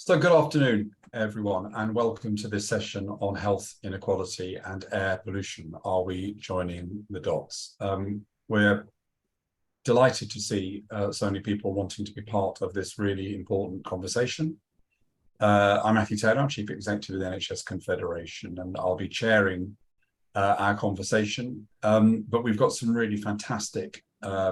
So good afternoon, everyone, and welcome to this session on health inequality and air pollution. Are we joining the dots? We're delighted to see so many people wanting to be part of this really important conversation. I'm Matthew Taylor, I'm Chief Executive of the NHS Confederation, and I'll be chairing our conversation. But we've got some really fantastic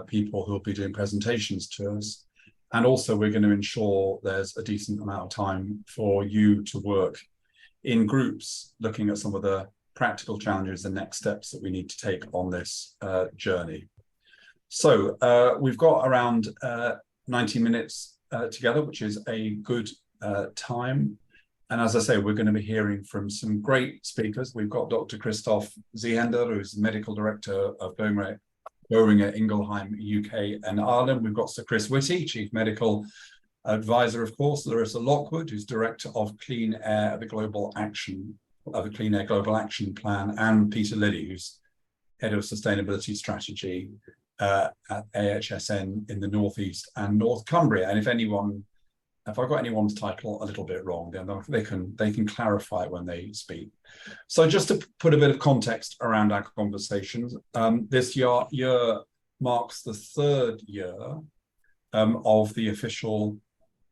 people who will be doing presentations to us. And also we're going to ensure there's a decent amount of time for you to work in groups, looking at some of the practical challenges and next steps that we need to take on this journey. So we've got around 90 minutes together, which is a good time. And as I say, we're going to be hearing from some great speakers. We've got Dr. Christoph Zehender, who's the Medical Director of Boehringer Ingelheim, UK and Ireland. We've got Sir Chris Whitty, Chief Medical Advisor, of course, Larissa Lockwood, who's Director of Clean Air at the Clean Air Global Action Plan, and Peter Liddy, who's Head of Sustainability Strategy at AHSN in the Northeast and North Cumbria. And if I got anyone's title a little bit wrong, then they can clarify it when they speak. So just to put a bit of context around our conversations, this year marks the third year of the official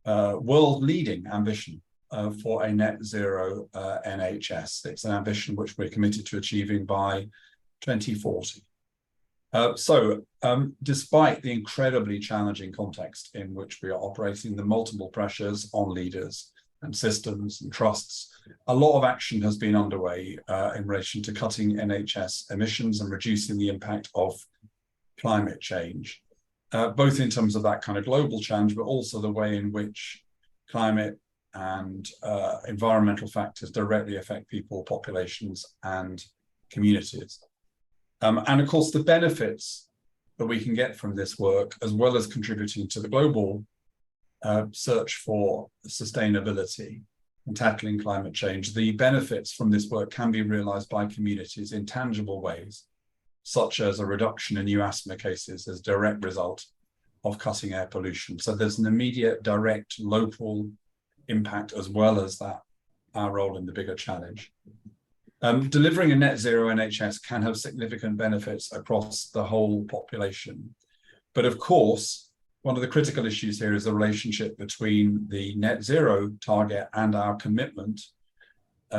world leading ambition for a net zero NHS. It's an ambition which we're committed to achieving by 2040. Despite the incredibly challenging context in which we are operating, the multiple pressures on leaders and systems and trusts, a lot of action has been underway in relation to cutting NHS emissions and reducing the impact of climate change, both in terms of that kind of global challenge, but also the way in which climate and environmental factors directly affect people, populations, and communities. And of course, the benefits that we can get from this work, as well as contributing to the global search for sustainability and tackling climate change, the benefits from this work can be realized by communities in tangible ways, such as a reduction in new asthma cases as a direct result of cutting air pollution. So there's an immediate, direct, local impact, as well as that, our role in the bigger challenge. Delivering a net zero NHS can have significant benefits across the whole population. But of course, one of the critical issues here is the relationship between the net zero target and our commitment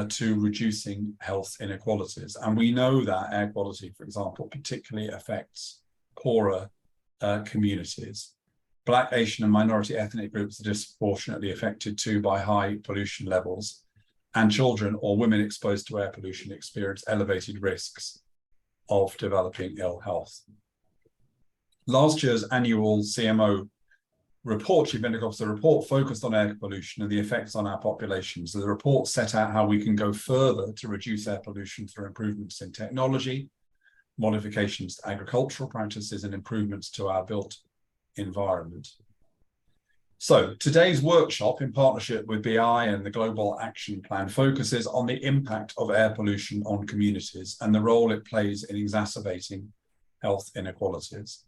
to reducing health inequalities. And we know that air quality, for example, particularly affects poorer communities. Black, Asian, and minority ethnic groups are disproportionately affected too by high pollution levels. And children or women exposed to air pollution experience elevated risks of developing ill health. Last year's annual CMO report, Chief Medical Officer report, focused on air pollution and the effects on our populations. So the report set out how we can go further to reduce air pollution through improvements in technology, modifications to agricultural practices, and improvements to our built environment. So today's workshop, in partnership with BI and the Global Action Plan, focuses on the impact of air pollution on communities and the role it plays in exacerbating health inequalities.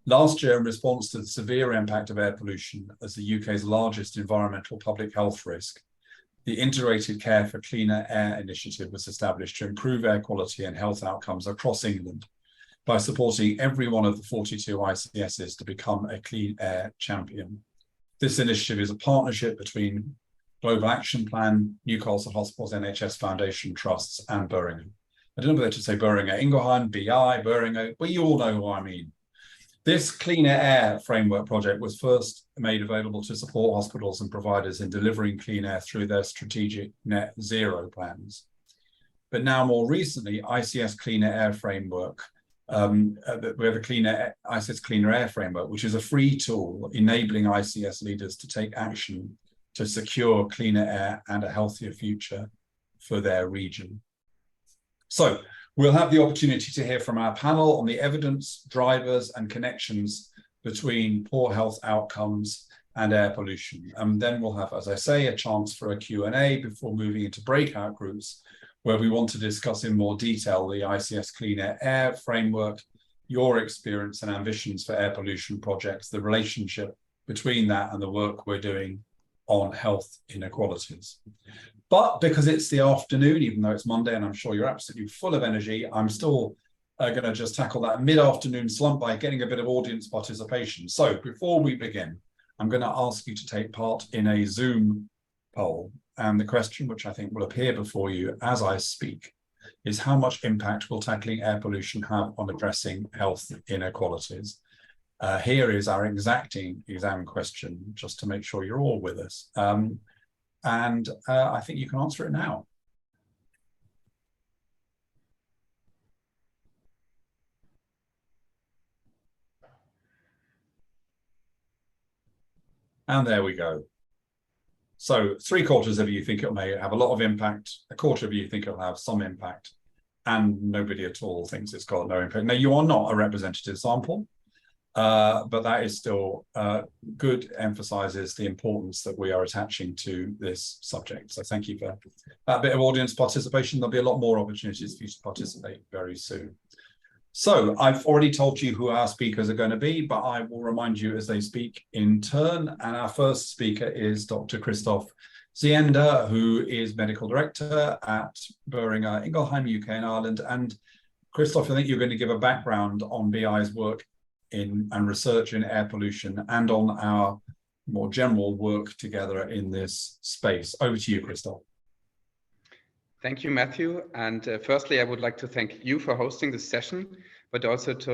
Last year, in response to the severe impact of air pollution as the UK's largest environmental public health risk, the Integrated Care for Cleaner Air initiative was established to improve air quality and health outcomes across England by supporting every one of the 42 ICSs to become a clean air champion. This initiative is a partnership between Global Action Plan, Newcastle Hospitals NHS Foundation Trusts, and Boehringer. I don't know whether to say Boehringer Ingelheim, BI, Boehringer, but you all know who I mean. This Cleaner Air Framework project was first made available to support hospitals and providers in delivering clean air through their strategic net zero plans. But now, more recently, ICS Cleaner Air Framework, we have a ICS Cleaner Air Framework, which is a free tool enabling ICS leaders to take action to secure cleaner air and a healthier future for their region. So we'll have the opportunity to hear from our panel on the evidence, drivers, and connections between poor health outcomes and air pollution. And then we'll have, as I say, a chance for a Q&A before moving into breakout groups, where we want to discuss in more detail the ICS Cleaner Air Framework, your experience and ambitions for air pollution projects, the relationship between that and the work we're doing on health inequalities. But because it's the afternoon, even though it's Monday, and I'm sure you're absolutely full of energy, I'm still going to just tackle that mid-afternoon slump by getting a bit of audience participation. So before we begin, I'm going to ask you to take part in a Zoom poll. And the question, which I think will appear before you as I speak, is how much impact will tackling air pollution have on addressing health inequalities? Here is our exacting exam question, just to make sure you're all with us. I think you can answer it now. And there we go. So 3/4 of you think it may have a lot of impact, 1/4 of you think it'll have some impact, and nobody at all thinks it's got no impact. Now, you are not a representative sample, but that is still good, emphasizes the importance that we are attaching to this subject. So thank you for that bit of audience participation. There'll be a lot more opportunities for you to participate very soon. So I've already told you who our speakers are going to be, but I will remind you as they speak in turn. And our first speaker is Dr. Christoph Ziender, who is Medical Director at Boehringer Ingelheim, UK and Ireland. And Christoph, I think you're going to give a background on BI's work in and research in air pollution and on our more general work together in this space. Over to you, Christoph. Thank you, Matthew. And firstly, I would like to thank you for hosting this session, but also to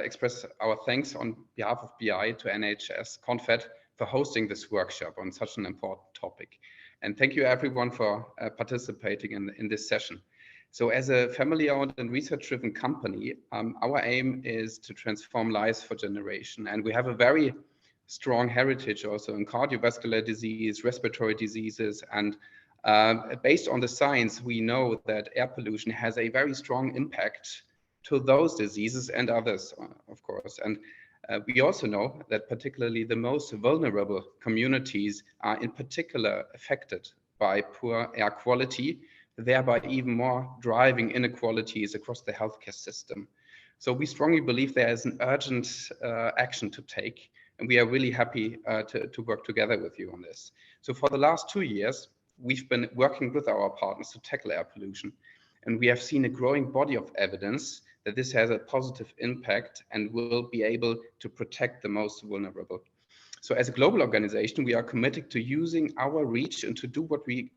express our thanks on behalf of BI to NHS Confed for hosting this workshop on such an important topic. And thank you everyone for participating in this session. So as a family-owned and research-driven company, our aim is to transform lives for generation. And we have a very strong heritage also in cardiovascular disease, respiratory diseases, and based on the science, we know that air pollution has a very strong impact to those diseases and others, of course. And we also know that particularly the most vulnerable communities are in particular affected by poor air quality, thereby even more driving inequalities across the healthcare system. So we strongly believe there is an urgent action to take, and we are really happy to work together with you on this. So for the last 2 years, we've been working with our partners to tackle air pollution, and we have seen a growing body of evidence that this has a positive impact and will be able to protect the most vulnerable. So as a global organization, we are committed to using our reach and to do what we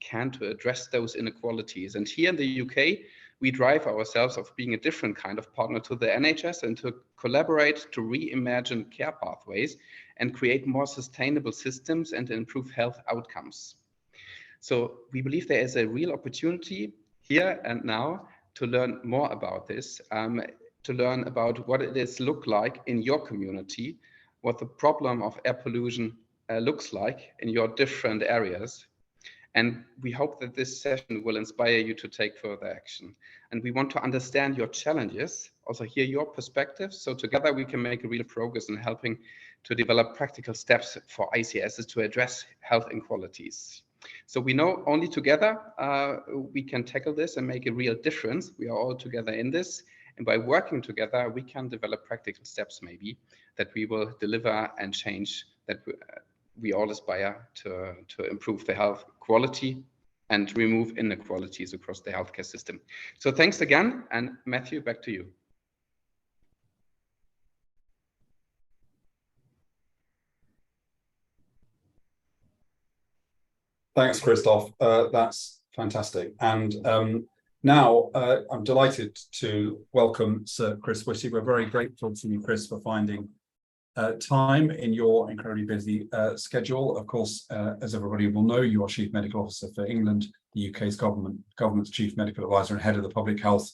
can to address those inequalities. And here in the UK, we drive ourselves of being a different kind of partner to the NHS and to collaborate to reimagine care pathways and create more sustainable systems and improve health outcomes. So we believe there is a real opportunity here and now to learn more about this, to learn about what it is look like in your community, what the problem of air pollution looks like in your different areas. And we hope that this session will inspire you to take further action. And we want to understand your challenges, also hear your perspectives, so together we can make a real progress in helping to develop practical steps for ICSs to address health inequalities. So we know only together we can tackle this and make a real difference. We are all together in this. And by working together, we can develop practical steps maybe that we will deliver and change, that we all aspire to improve the health quality and remove inequalities across the healthcare system. So thanks again. And Matthew, back to you. Thanks, Christoph. That's fantastic. And now I'm delighted to welcome Sir Chris Whitty. We're very grateful to you, Chris, for finding time in your incredibly busy schedule. Of course, as everybody will know, you are Chief Medical Officer for England, the UK's government's Chief Medical Advisor and head of the public health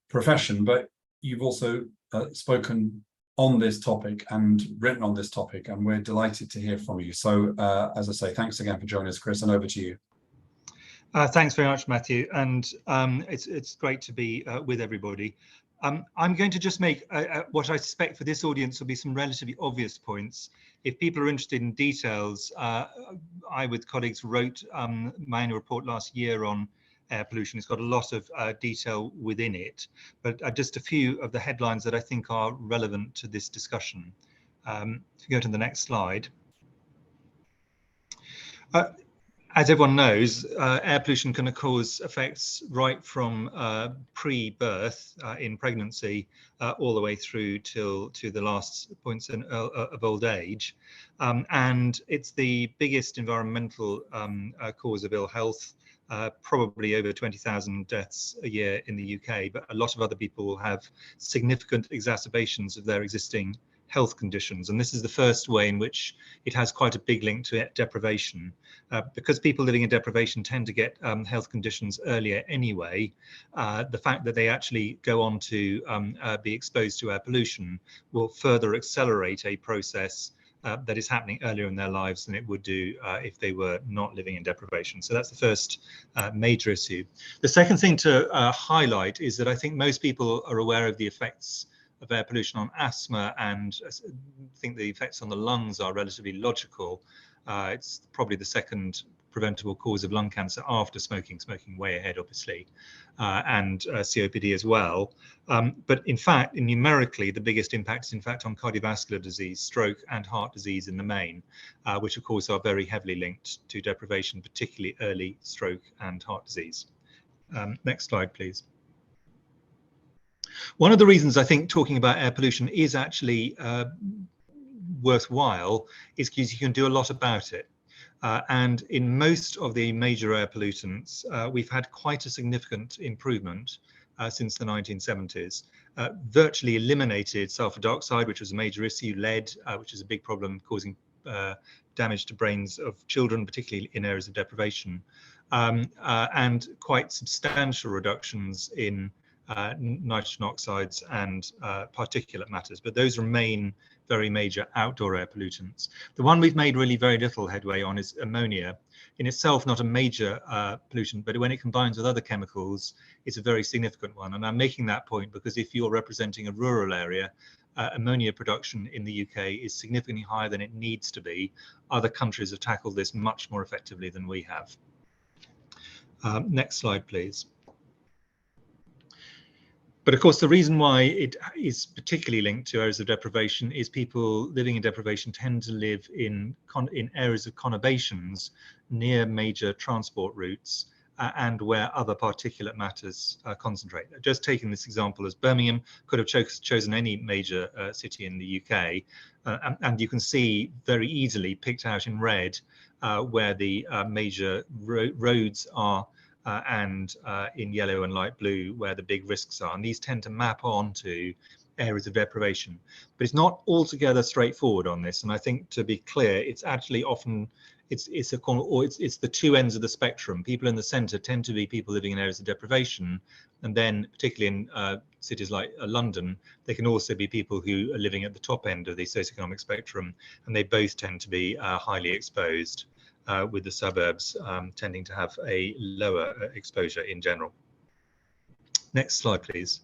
profession. But you've also spoken on this topic and written on this topic, and we're delighted to hear from you. So as I say, thanks again for joining us, Chris, and over to you. Thanks very much, Matthew, and it's great to be with everybody. I'm going to just make what I suspect for this audience will be some relatively obvious points. If people are interested in details, I with colleagues wrote my annual report last year on air pollution. It's got a lot of detail within it, but just a few of the headlines that I think are relevant to this discussion. If you go to the next slide. As everyone knows, air pollution can cause effects right from pre-birth in pregnancy all the way through to the last points of old age. And it's the biggest environmental cause of ill health, probably over 20,000 deaths a year in the UK, but a lot of other people will have significant exacerbations of their existing health conditions. And this is the first way in which it has quite a big link to deprivation. Because people living in deprivation tend to get health conditions earlier anyway, the fact that they actually go on to be exposed to air pollution will further accelerate a process that is happening earlier in their lives than it would do if they were not living in deprivation. So that's the first major issue. The second thing to highlight is that I think most people are aware of the effects of air pollution on asthma, and I think the effects on the lungs are relatively logical. It's probably the second preventable cause of lung cancer after smoking way ahead, obviously, and COPD as well. But in fact, numerically, the biggest impact is in fact on cardiovascular disease, stroke and heart disease in the main, which of course are very heavily linked to deprivation, particularly early stroke and heart disease. Next slide, please. One of the reasons I think talking about air pollution is actually worthwhile is because you can do a lot about it. And in most of the major air pollutants, we've had quite a significant improvement since the 1970s. Virtually eliminated sulfur dioxide, which was a major issue, lead, which is a big problem causing damage to brains of children, particularly in areas of deprivation, and quite substantial reductions in nitrogen oxides and particulate matters, but those remain very major outdoor air pollutants. The one we've made really very little headway on is ammonia. In itself, not a major pollutant, but when it combines with other chemicals, it's a very significant one. And I'm making that point because if you're representing a rural area, ammonia production in the UK is significantly higher than it needs to be. Other countries have tackled this much more effectively than we have. Next slide, please. But of course, the reason why it is particularly linked to areas of deprivation is people living in deprivation tend to live in areas of conurbations near major transport routes and where other particulate matters concentrate. Just taking this example as Birmingham, could have chosen any major city in the UK, and you can see very easily picked out in red where the major roads are, and in yellow and light blue where the big risks are, and these tend to map onto areas of deprivation. But it's not altogether straightforward on this, and I think to be clear, it's actually often it's the two ends of the spectrum. People in the centre tend to be people living in areas of deprivation, and then particularly in cities like London, they can also be people who are living at the top end of the socioeconomic spectrum, and they both tend to be highly exposed. With the suburbs tending to have a lower exposure in general. Next slide, please.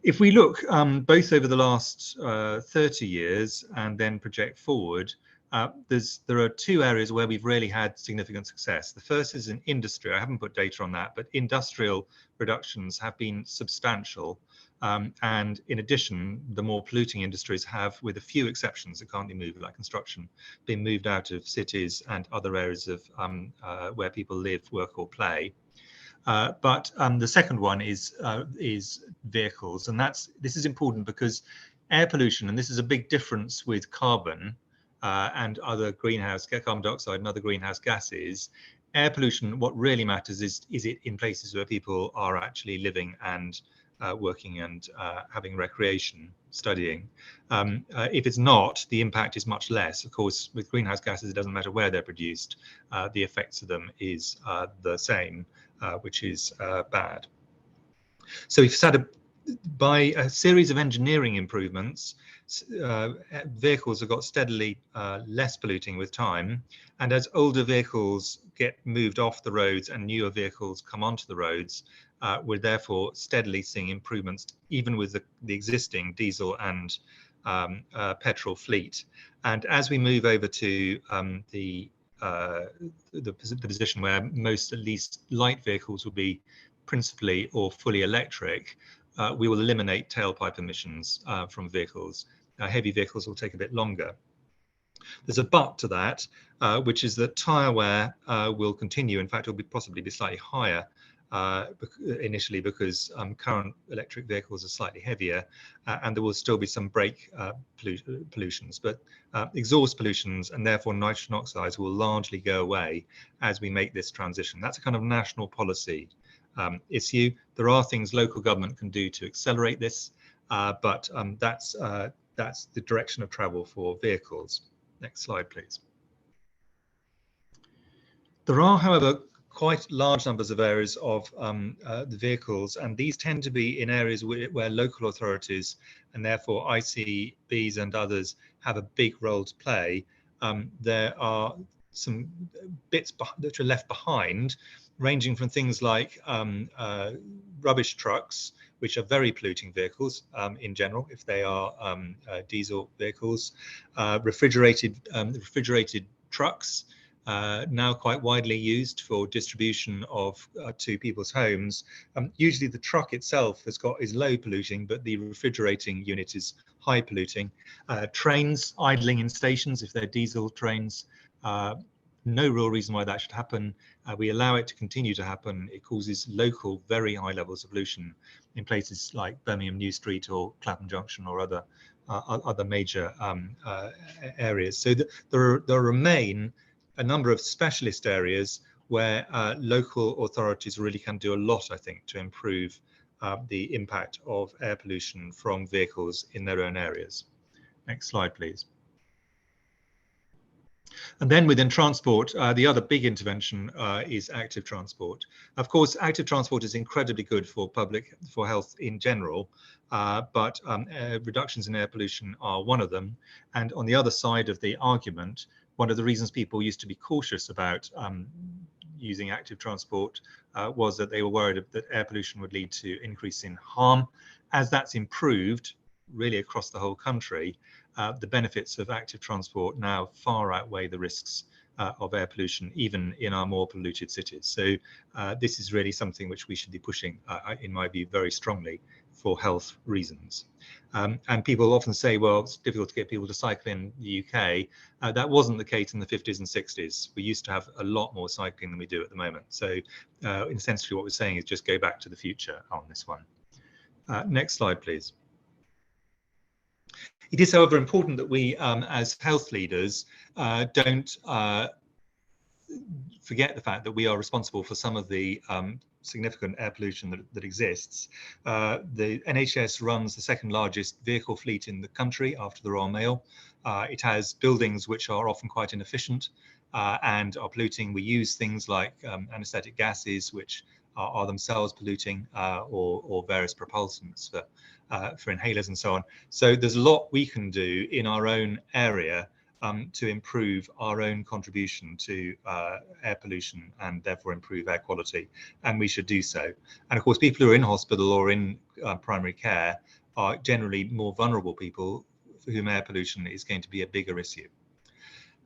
If we look both over the last 30 years and then project forward, there are two areas where we've really had significant success. The first is in industry. I haven't put data on that, but industrial reductions have been substantial. And in addition, the more polluting industries have, with a few exceptions that can't be moved, like construction, been moved out of cities and other areas of where people live, work or play. But the second one is vehicles, and this is important because air pollution, and this is a big difference with carbon and other carbon dioxide and other greenhouse gases. Air pollution, what really matters is it in places where people are actually living and working and having recreation, studying. If it's not, the impact is much less. Of course, with greenhouse gases, it doesn't matter where they're produced. The effects of them is the same, which is bad. So we've started by a series of engineering improvements. Vehicles have got steadily less polluting with time, and as older vehicles get moved off the roads and newer vehicles come onto the roads, we're therefore steadily seeing improvements even with the existing diesel and petrol fleet. And as we move over to the position where most, at least light vehicles, will be principally or fully electric, we will eliminate tailpipe emissions from vehicles. Heavy vehicles will take a bit longer. There's a but to that, which is that tyre wear will continue. In fact, it will possibly be slightly higher initially because current electric vehicles are slightly heavier, and there will still be some brake pollutions, but exhaust pollutions and therefore nitrogen oxides will largely go away as we make this transition. That's a kind of national policy issue. There are things local government can do to accelerate this, but that's the direction of travel for vehicles. Next slide, please. There are, however, quite large numbers of areas of the vehicles, and these tend to be in areas where local authorities and therefore ICBs and others have a big role to play. There are some bits that are left behind, ranging from things like rubbish trucks, which are very polluting vehicles in general, if they are diesel vehicles, refrigerated trucks, now quite widely used for distribution of to people's homes. Usually the truck itself is low polluting, but the refrigerating unit is high polluting. Trains idling in stations, if they're diesel trains, no real reason why that should happen. We allow it to continue to happen. It causes local, very high levels of pollution in places like Birmingham New Street or Clapham Junction or other major areas. So there remain a number of specialist areas where local authorities really can do a lot, I think, to improve the impact of air pollution from vehicles in their own areas. Next slide, please. And then within transport, the other big intervention is active transport. Of course, active transport is incredibly good for health in general, but reductions in air pollution are one of them. And on the other side of the argument, one of the reasons people used to be cautious about using active transport was that they were worried that air pollution would lead to increase in harm. As that's improved really across the whole country, the benefits of active transport now far outweigh the risks of air pollution, even in our more polluted cities. So this is really something which we should be pushing, in my view, very strongly for health reasons. And people often say, well, it's difficult to get people to cycle in the UK. That wasn't the case in the 50s and 60s. We used to have a lot more cycling than we do at the moment. So essentially what we're saying is just go back to the future on this one. Next slide, please. It is, however, important that we, as health leaders, don't forget the fact that we are responsible for some of the significant air pollution that exists. The NHS runs the second largest vehicle fleet in the country after the Royal Mail. It has buildings which are often quite inefficient and are polluting. We use things like anaesthetic gases, which are themselves polluting, or various propulsants for inhalers and so on. So there's a lot we can do in our own area to improve our own contribution to air pollution and therefore improve air quality, and we should do so. And of course, people who are in hospital or in primary care are generally more vulnerable people for whom air pollution is going to be a bigger issue.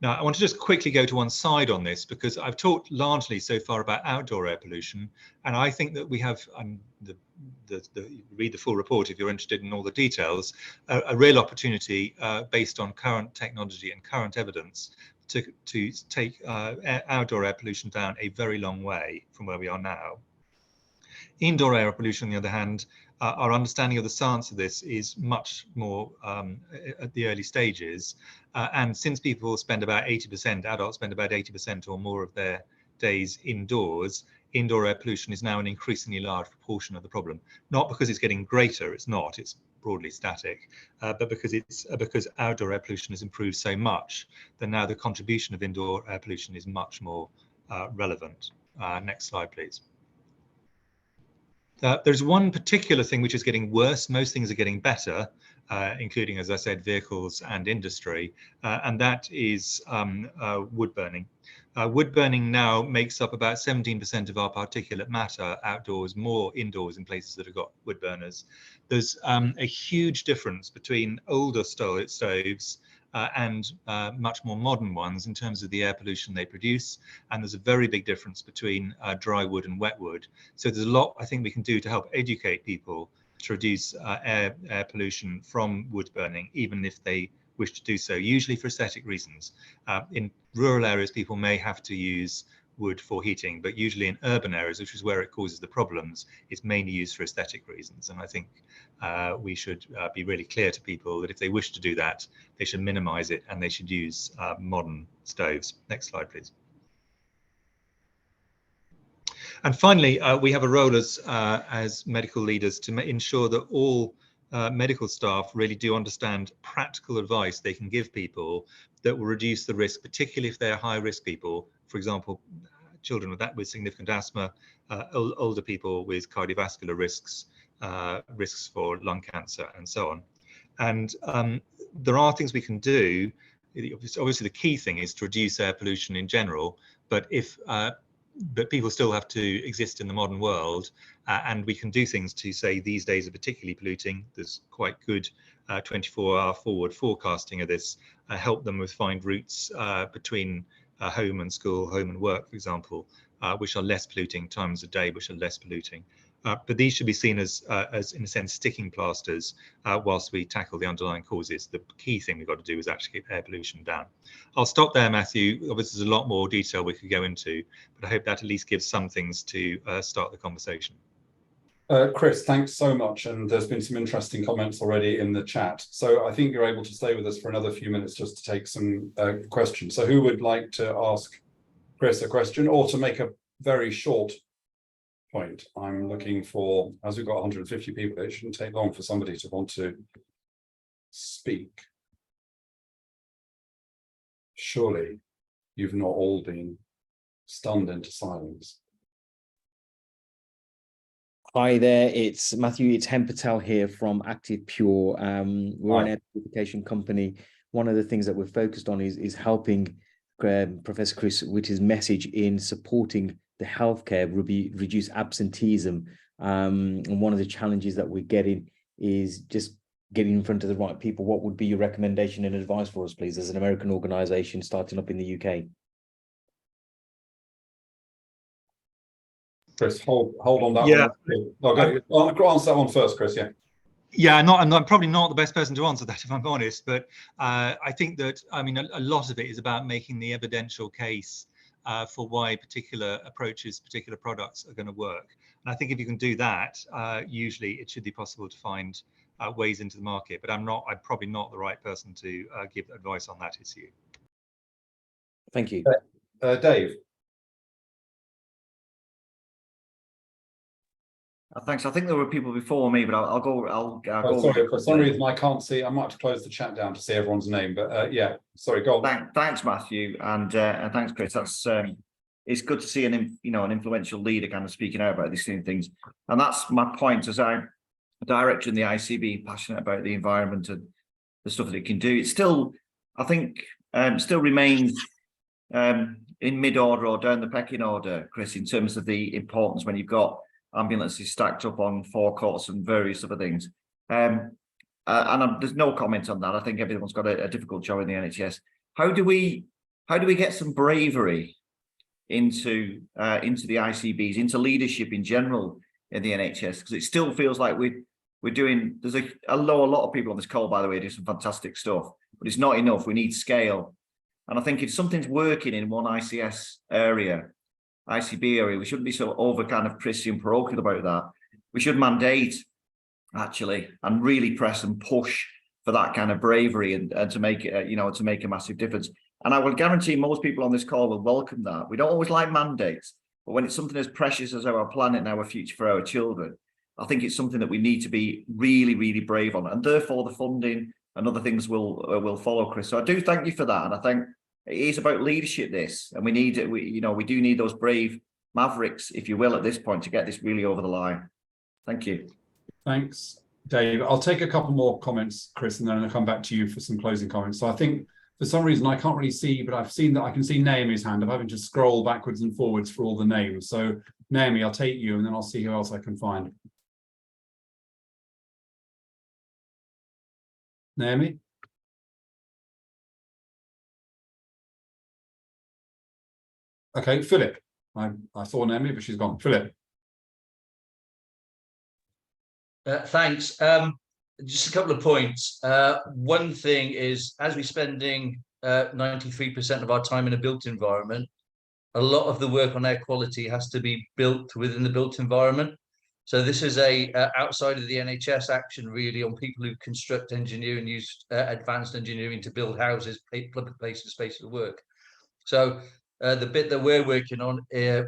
Now, I want to just quickly go to one side on this, because I've talked largely so far about outdoor air pollution, and I think that we have, read the full report if you're interested in all the details, a real opportunity based on current technology and current evidence to take outdoor air pollution down a very long way from where we are now. Indoor air pollution, on the other hand, our understanding of the science of this is much more at the early stages. And since people spend about 80%, adults spend about 80% or more of their days indoors, indoor air pollution is now an increasingly large proportion of the problem. Not because it's getting greater, it's not, it's broadly static, but because outdoor air pollution has improved so much that now the contribution of indoor air pollution is much more relevant. Next slide, please. There's one particular thing which is getting worse. Most things are getting better, including, as I said, vehicles and industry, and that is wood burning. Wood burning now makes up about 17% of our particulate matter outdoors, more indoors in places that have got wood burners. There's a huge difference between older stoves and much more modern ones in terms of the air pollution they produce, and there's a very big difference between dry wood and wet wood. So there's a lot I think we can do to help educate people to reduce air pollution from wood burning, even if they wish to do so, usually for aesthetic reasons. In rural areas, people may have to use wood for heating, but usually in urban areas, which is where it causes the problems, it's mainly used for aesthetic reasons. And I think we should be really clear to people that if they wish to do that, they should minimize it and they should use modern stoves. Next slide, please. And finally, we have a role as medical leaders to ensure that all medical staff really do understand practical advice they can give people that will reduce the risk, particularly if they're high-risk people. For example, children with significant asthma, older people with cardiovascular risks, risks for lung cancer, and so on. And there are things we can do. Obviously, the key thing is to reduce air pollution in general. But people still have to exist in the modern world, and we can do things to say these days are particularly polluting. There's quite good 24-hour forward forecasting of this, help them find routes between home and school, home and work, for example, which are less polluting, times a day which are less polluting. But these should be seen as in a sense, sticking plasters whilst we tackle the underlying causes. The key thing we've got to do is actually keep air pollution down. I'll stop there, Matthew. Obviously, there's a lot more detail we could go into, but I hope that at least gives some things to start the conversation. Chris, thanks so much. And there's been some interesting comments already in the chat. So I think you're able to stay with us for another few minutes just to take some questions. So who would like to ask Chris a question or to make a very short point? I'm looking for, as we've got 150 people, it shouldn't take long for somebody to want to speak. Surely you've not all been stunned into silence. Hi there, it's Matthew. It's Hem Patel here from Active Pure. We're an air purification company. One of the things that we're focused on is helping Professor Chris with his message in supporting the healthcare, reduce absenteeism. And one of the challenges that we're getting is just getting in front of the right people. What would be your recommendation and advice for us, please, as an American organization starting up in the UK? Chris, hold on that one. I'll answer that one first, Chris. Yeah, I'm probably not the best person to answer that, if I'm honest, but I think that, I mean, a lot of it is about making the evidential case for why particular approaches, particular products are going to work. And I think if you can do that, usually it should be possible to find ways into the market, but I'm probably not the right person to give advice on that issue. Thank you. Dave. Thanks. I think there were people before me, but I'll go. Sorry, for some reason I can't see. I might have to close the chat down to see everyone's name. But yeah, sorry. Go on. Thanks, Matthew, and thanks, Chris. That's it's good to see an influential leader kind of speaking out about these things. And that's my point. As a director in the ICB, passionate about the environment and the stuff that it can do. It still, I think, still remains in mid-order or down the pecking order, Chris, in terms of the importance when you've got ambulances stacked up on forecourts and various other things. And there's no comment on that. I think everyone's got a difficult job in the NHS. How do we get some bravery into the ICBs, into leadership in general in the NHS? Because it still feels like we're doing. There's a lot of people on this call, by the way, do some fantastic stuff, but it's not enough. We need scale. And I think if something's working in one ICB area, we shouldn't be so over kind of prissy and parochial about that. We should mandate, actually, and really press and push for that kind of bravery and to make it, to make a massive difference. And I will guarantee most people on this call will welcome that. We don't always like mandates, but when it's something as precious as our planet and our future for our children, I think it's something that we need to be really, really brave on. And therefore, the funding and other things will follow, Chris. So I do thank you for that. And I think it is about leadership, this, and we need it. We do need those brave mavericks, if you will, at this point to get this really over the line. Thank you. Thanks, Dave. I'll take a couple more comments, Chris, and then I'll come back to you for some closing comments. So I think for some reason I can't really see, but I've seen that I can see Naomi's hand. I'm having to scroll backwards and forwards for all the names. So Naomi, I'll take you and then I'll see who else I can find. Naomi? Okay, Philip. I saw Naomi, but she's gone. Philip. Thanks. Just a couple of points. One thing is, as we're spending 93% of our time in a built environment, a lot of the work on air quality has to be built within the built environment. So this is a outside of the NHS action, really, on people who construct, engineer, and use advanced engineering to build houses, public places, spaces of work. So the bit that we're working on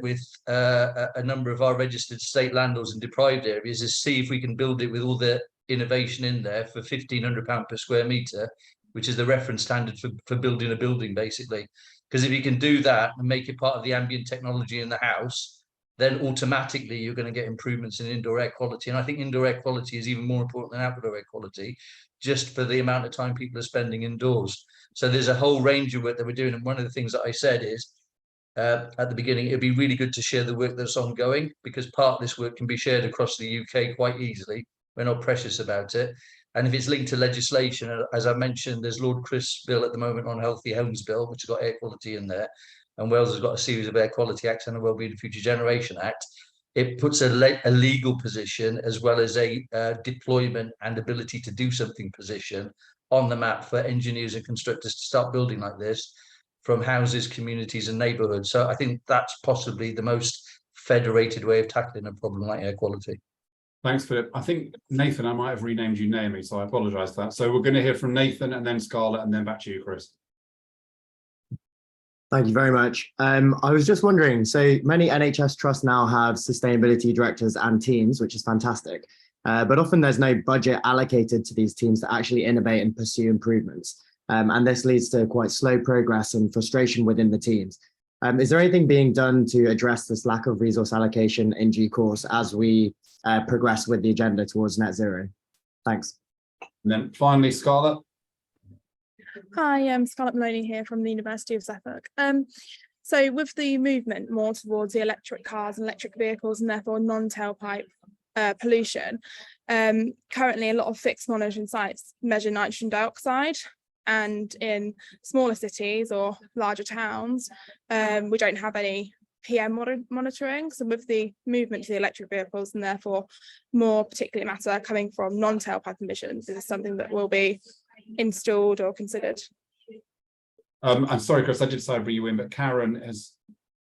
with a number of our registered state landlords in deprived areas is see if we can build it with all the innovation in there for £1,500 per square metre, which is the reference standard for building a building, basically. Because if you can do that and make it part of the ambient technology in the house, then automatically you're going to get improvements in indoor air quality. And I think indoor air quality is even more important than outdoor air quality, just for the amount of time people are spending indoors. So there's a whole range of work that we're doing. And one of the things that I said is, at the beginning, it'd be really good to share the work that's ongoing, because part of this work can be shared across the UK quite easily. We're not precious about it. And if it's linked to legislation, as I mentioned, there's Lord Chris' bill at the moment on Healthy Homes Bill, which has got air quality in there. And Wales has got a series of Air Quality Acts and a Wellbeing Future Generation Act. It puts a legal position as well as a deployment and ability to do something position on the map for engineers and constructors to start building like this from houses, communities and neighbourhoods. So I think that's possibly the most federated way of tackling a problem like air quality. Thanks, Philip. I think, Nathan, I might have renamed you Naomi, so I apologise for that. So we're going to hear from Nathan and then Scarlett and then back to you, Chris. Thank you very much. I was just wondering, so many NHS trusts now have sustainability directors and teams, which is fantastic. But often there's no budget allocated to these teams to actually innovate and pursue improvements. And this leads to quite slow progress and frustration within the teams. Is there anything being done to address this lack of resource allocation in due course as we progress with the agenda towards net zero? Thanks. And then finally, Scarlett. Hi, I'm Scarlett Maloney here from the University of Suffolk. So with the movement more towards the electric cars and electric vehicles and therefore non-tailpipe pollution, currently a lot of fixed monitoring sites measure nitrogen dioxide, and in smaller cities or larger towns, we don't have any PM monitoring. So with the movement to the electric vehicles and therefore more particulate matter coming from non-tailpipe emissions, this is something that will be installed or considered. I'm sorry, Chris, I did say I'd bring you in, but Karen has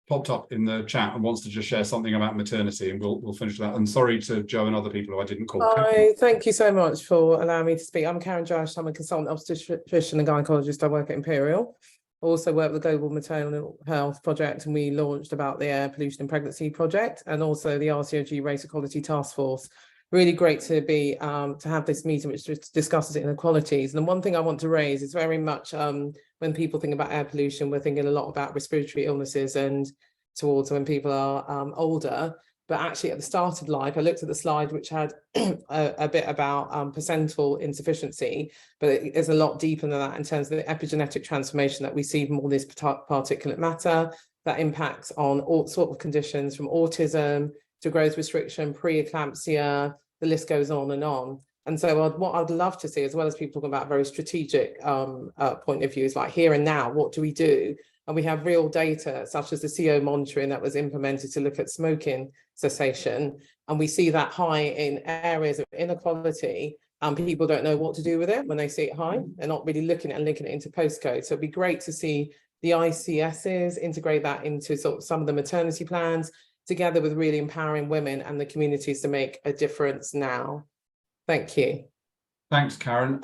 popped up in the chat and wants to just share something about maternity, and we'll finish that. And sorry to Joe and other people who I didn't call. Hi, thank you so much for allowing me to speak. I'm Karen Josh. I'm a consultant obstetrician and gynecologist. I work at Imperial. I also work with the Global Maternal Health Project, and we launched about the Air Pollution and Pregnancy Project, and also the RCOG Race Equality Task Force. Really great to be to have this meeting which discusses inequalities. And the one thing I want to raise is very much when people think about air pollution, we're thinking a lot about respiratory illnesses and towards when people are older. But actually at the start of life, I looked at the slide which had a bit about placental insufficiency, but it is a lot deeper than that in terms of the epigenetic transformation that we see from all this particulate matter that impacts on all sorts of conditions, from autism to growth restriction, preeclampsia, the list goes on and on. And so what I'd love to see, as well as people talking about very strategic point of views, like here and now, what do we do? And we have real data, such as the CO monitoring that was implemented to look at smoking cessation. And we see that high in areas of inequality, and people don't know what to do with it when they see it high. They're not really looking at and linking it into postcode. So it'd be great to see the ICSs integrate that into sort of some of the maternity plans, together with really empowering women and the communities to make a difference now. Thank you. Thanks, Karen.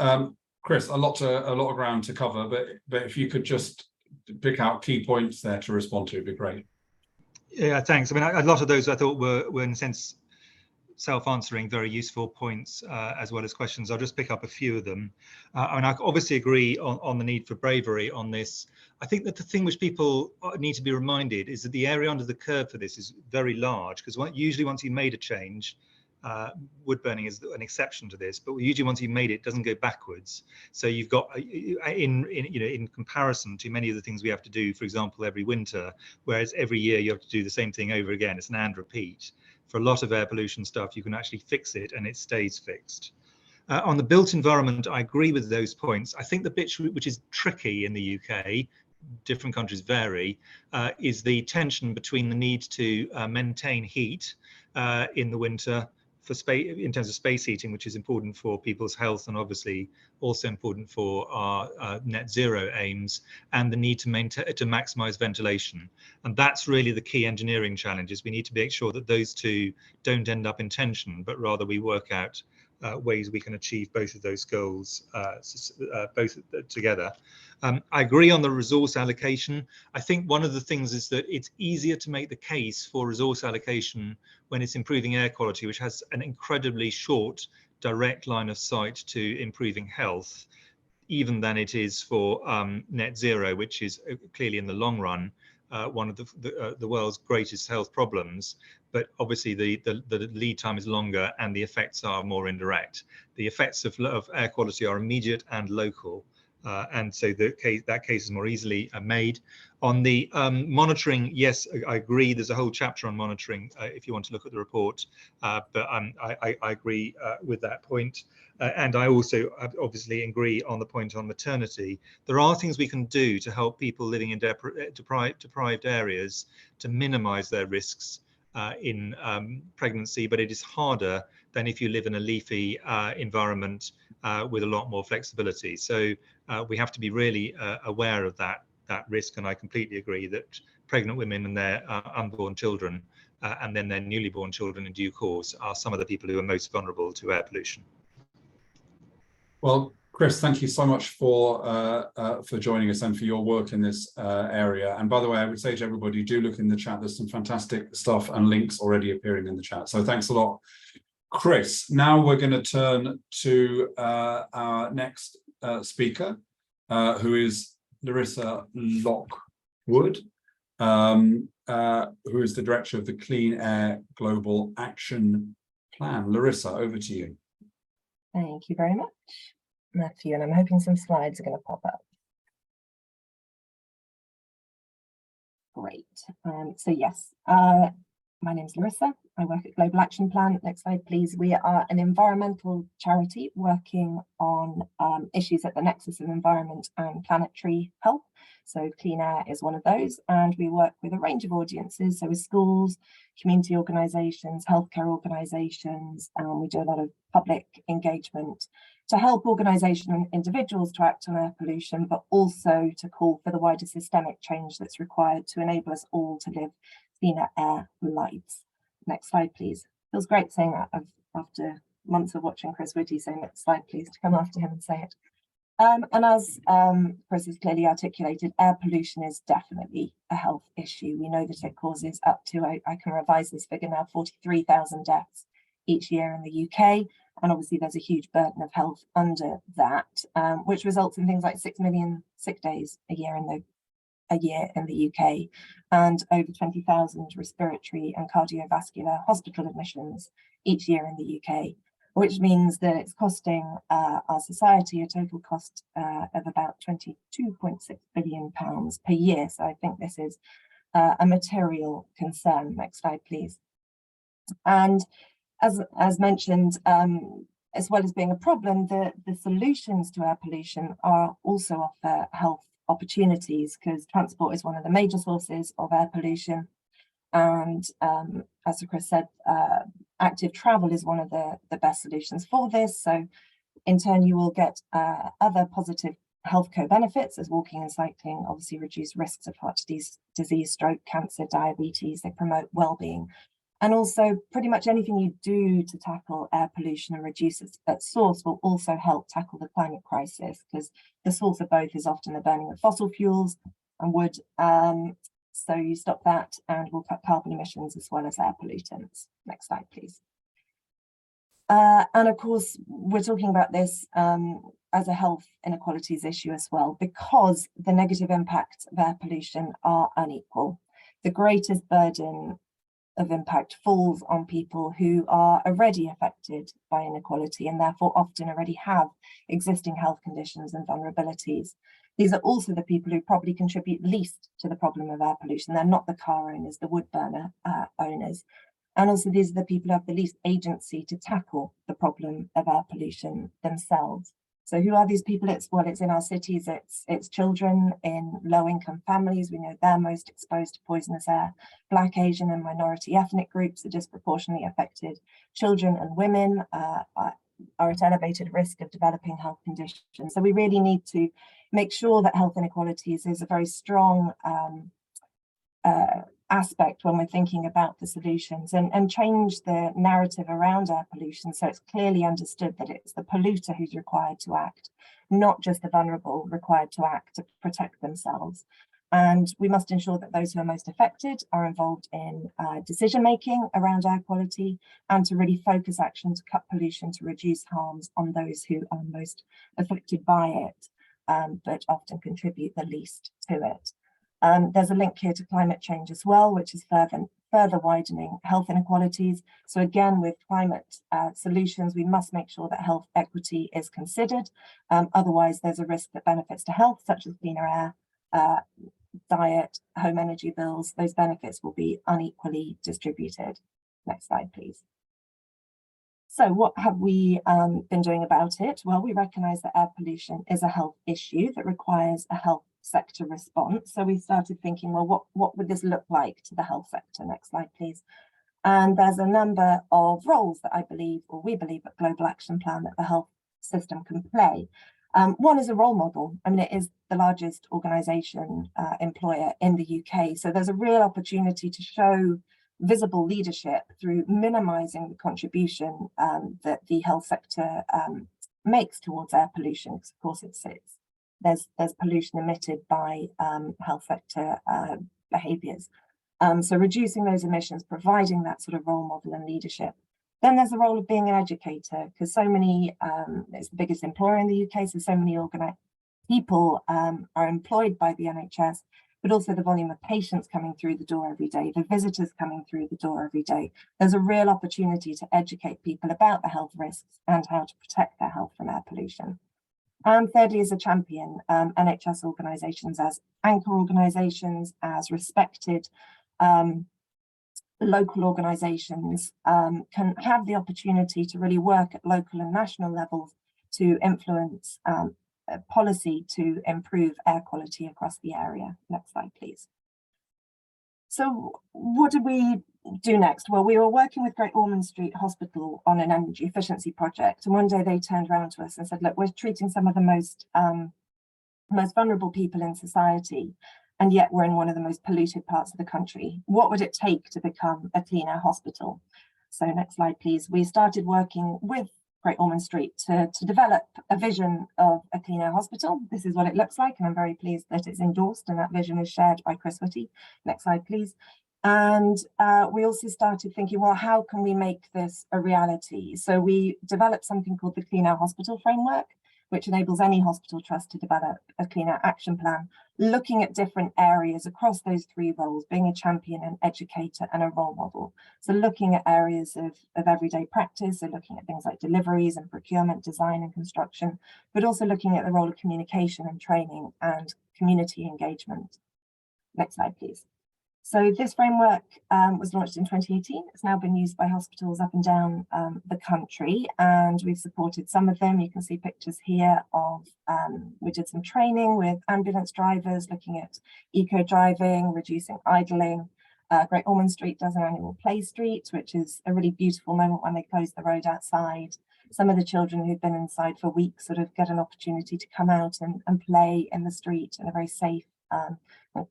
Chris, a lot of ground to cover, but if you could just pick out key points there to respond to, it'd be great. Yeah, thanks. I mean, a lot of those I thought were in a sense self-answering, very useful points as well as questions. I'll just pick up a few of them. And I obviously agree on the need for bravery on this. I think that the thing which people need to be reminded is that the area under the curve for this is very large, because usually once you've made a change, wood burning is an exception to this, but usually once you've made it, it doesn't go backwards. So you've got in comparison to many of the things we have to do, for example, every winter, whereas every year you have to do the same thing over again. It's an and repeat. For a lot of air pollution stuff, you can actually fix it and it stays fixed. On the built environment, I agree with those points. I think the bit which is tricky in the UK, different countries vary, is the tension between the need to maintain heat in the winter space, in terms of space heating, which is important for people's health and obviously also important for our net zero aims, and the need to maximize ventilation. And that's really the key engineering challenges. We need to make sure that those two don't end up in tension, but rather we work out ways we can achieve both of those goals both together. I agree on the resource allocation. I think one of the things is that it's easier to make the case for resource allocation when it's improving air quality, which has an incredibly short direct line of sight to improving health, even than it is for net zero, which is clearly in the long run one of the world's greatest health problems. But obviously the lead time is longer and the effects are more indirect. The effects of air quality are immediate and local. And so that case is more easily made. On the monitoring, yes, I agree. There's a whole chapter on monitoring if you want to look at the report. But I agree with that point. And I also obviously agree on the point on maternity. There are things we can do to help people living in deprived areas to minimize their risks in pregnancy, but it is harder than if you live in a leafy environment with a lot more flexibility. So we have to be really aware of that risk, and I completely agree that pregnant women and their unborn children and then their newly born children in due course are some of the people who are most vulnerable to air pollution. Well, Chris, thank you so much for joining us and for your work in this area. And by the way, I would say to everybody, do look in the chat. There's some fantastic stuff and links already appearing in the chat. So thanks a lot, Chris. Now we're going to turn to our next speaker, who is Larissa Lockwood, who is the director of the Clean Air Global Action Plan. Larissa, over to you. Thank you very much, Matthew, and I'm hoping some slides are going to pop up. Great. So yes, my name is Larissa. I work at Global Action Plan. Next slide, please. We are an environmental charity working on issues at the nexus of environment and planetary health. So clean air is one of those, and we work with a range of audiences. So with schools, community organisations, healthcare organisations, and we do a lot of public engagement to help organisations and individuals to act on air pollution, but also to call for the wider systemic change that's required to enable us all to live cleaner air lives. Next slide, please. Feels great saying that after months of watching Chris Whitty say next slide, please, to come after him and say it. And as Chris has clearly articulated, air pollution is definitely a health issue. We know that it causes up to, I can revise this figure now, 43,000 deaths each year in the UK. And obviously there's a huge burden of health under that, which results in things like 6 million sick days a year in the UK, and over 20,000 respiratory and cardiovascular hospital admissions each year in the UK, which means that it's costing our society a total cost of about £22.6 billion per year. So I think this is a material concern. Next slide, please. And as mentioned, as well as being a problem, the solutions to air pollution are also offer health opportunities, because transport is one of the major sources of air pollution. And as Chris said, active travel is one of the best solutions for this. So in turn, you will get other positive health co-benefits, as walking and cycling obviously reduce risks of heart disease, stroke, cancer, diabetes. They promote well-being. And also pretty much anything you do to tackle air pollution and reduce it at source will also help tackle the climate crisis, because the source of both is often the burning of fossil fuels and wood. So you stop that and we'll cut carbon emissions as well as air pollutants. Next slide, please. And of course, we're talking about this as a health inequalities issue as well, because the negative impacts of air pollution are unequal. The greatest burden of impact falls on people who are already affected by inequality and therefore often already have existing health conditions and vulnerabilities. These are also the people who probably contribute least to the problem of air pollution. They're not the car owners, the wood burner owners. And also these are the people who have the least agency to tackle the problem of air pollution themselves. So who are these people? It's in our cities, it's children in low-income families. We know they're most exposed to poisonous air. Black, Asian and minority ethnic groups are disproportionately affected. Children and women are at elevated risk of developing health conditions. So we really need to make sure that health inequalities is a very strong aspect when we're thinking about the solutions, and change the narrative around air pollution so it's clearly understood that it's the polluter who's required to act, not just the vulnerable required to act to protect themselves. And we must ensure that those who are most affected are involved in decision making around air quality, and to really focus action to cut pollution to reduce harms on those who are most affected by it, but often contribute the least to it. There's a link here to climate change as well, which is further widening health inequalities. So again, with climate solutions, we must make sure that health equity is considered. Otherwise, there's a risk that benefits to health, such as cleaner air, diet, home energy bills, those benefits will be unequally distributed. Next slide, please. So what have we been doing about it? Well, we recognise that air pollution is a health issue that requires a health sector response. So we started thinking, well, what would this look like to the health sector? Next slide, please. And there's a number of roles that I believe, or we believe at Global Action Plan, that the health system can play. One is a role model. I mean, it is the largest organisation employer in the UK. So there's a real opportunity to show visible leadership through minimising the contribution that the health sector makes towards air pollution, because of course there's pollution emitted by health sector behaviours. So reducing those emissions, providing that sort of role model and leadership. Then there's the role of being an educator, because so many, it's the biggest employer in the UK, so many people are employed by the NHS, but also the volume of patients coming through the door every day, the visitors coming through the door every day. There's a real opportunity to educate people about the health risks and how to protect their health from air pollution. And thirdly, as a champion, NHS organisations as anchor organisations, as respected local organisations, can have the opportunity to really work at local and national levels to influence policy to improve air quality across the area. Next slide, please. So what did we do next? Well, we were working with Great Ormond Street Hospital on an energy efficiency project, and one day they turned around to us and said, look, we're treating some of the most vulnerable people in society, and yet we're in one of the most polluted parts of the country. What would it take to become a clean air hospital? So next slide, please. We started working with Great Ormond Street to develop a vision of a clean air hospital. This is what it looks like, and I'm very pleased that it's endorsed and that vision is shared by Chris Whitty. Next slide, please. And we also started thinking, well, how can we make this a reality? So we developed something called the Clean Air Hospital Framework, which enables any hospital trust to develop a clean air action plan, looking at different areas across those three roles, being a champion, an educator, and a role model. So looking at areas of everyday practice, so looking at things like deliveries and procurement, design and construction, but also looking at the role of communication and training and community engagement. Next slide, please. So this framework was launched in 2018. It's now been used by hospitals up and down the country, and we've supported some of them. You can see pictures here of, we did some training with ambulance drivers, looking at eco-driving, reducing idling. Great Ormond Street does an annual play street, which is a really beautiful moment when they close the road outside. Some of the children who've been inside for weeks sort of get an opportunity to come out and play in the street in a very safe and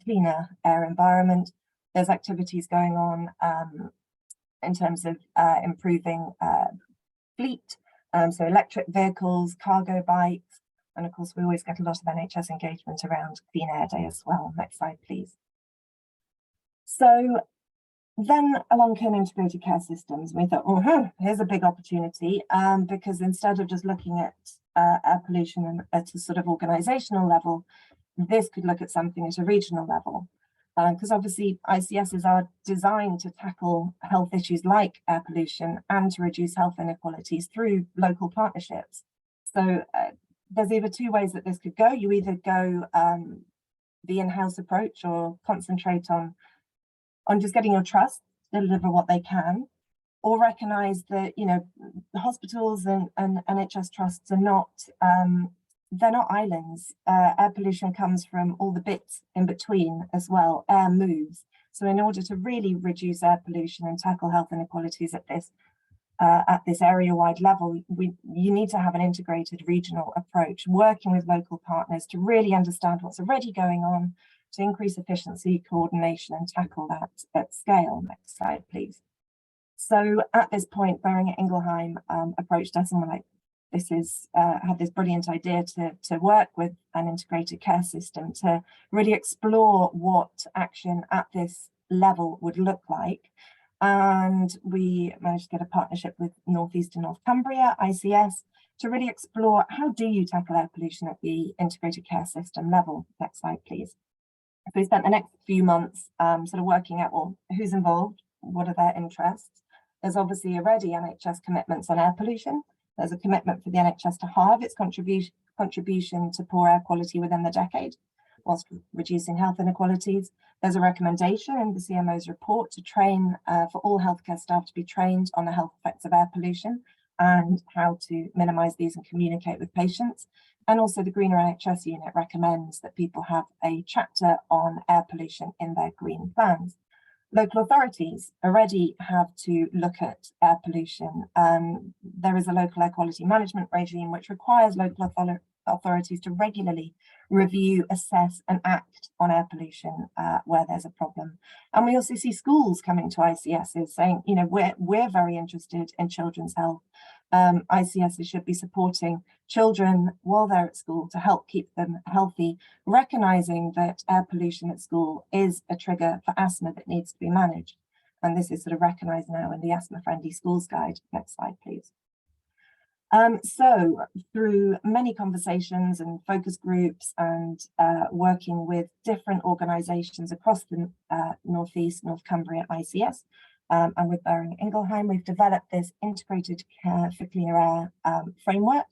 cleaner air environment. There's activities going on in terms of improving fleet, so electric vehicles, cargo bikes, and of course we always get a lot of NHS engagement around Clean Air Day as well. Next slide, please. So then along came integrated care systems. We thought, oh, here's a big opportunity, because instead of just looking at air pollution at a sort of organisational level, this could look at something at a regional level. Because obviously ICSs are designed to tackle health issues like air pollution and to reduce health inequalities through local partnerships. So there's either two ways that this could go. You either go the in-house approach or concentrate on just getting your trust to deliver what they can, or recognise that, you know, the hospitals and NHS trusts are not, they're not islands. Air pollution comes from all the bits in between as well. Air moves. So in order to really reduce air pollution and tackle health inequalities at this area-wide level, you need to have an integrated regional approach, working with local partners to really understand what's already going on, to increase efficiency, coordination, and tackle that at scale. Next slide, please. So at this point, Boehringer Ingelheim approached us and were like, this is, had this brilliant idea to work with an integrated care system to really explore what action at this level would look like. And we managed to get a partnership with North East and North Cumbria, ICS, to really explore how do you tackle air pollution at the integrated care system level. Next slide, please. So we spent the next few months sort of working out, well, who's involved, what are their interests. There's obviously already NHS commitments on air pollution. There's a commitment for the NHS to halve its contribution to poor air quality within the decade, whilst reducing health inequalities. There's a recommendation in the CMO's report to train for all healthcare staff to be trained on the health effects of air pollution and how to minimise these and communicate with patients. And also the Greener NHS unit recommends that people have a chapter on air pollution in their green plans. Local authorities already have to look at air pollution. There is a local air quality management regime which requires local authorities to regularly review, assess and act on air pollution where there's a problem. And we also see schools coming to ICSs saying, you know, we're very interested in children's health. ICSs should be supporting children while they're at school to help keep them healthy, recognizing that air pollution at school is a trigger for asthma that needs to be managed. And this is sort of recognized now in the Asthma Friendly Schools Guide. Next slide, please. So through many conversations and focus groups and working with different organisations across the North East, North Cumbria ICS, and with Boehringer Ingelheim, we've developed this integrated care for cleaner air framework.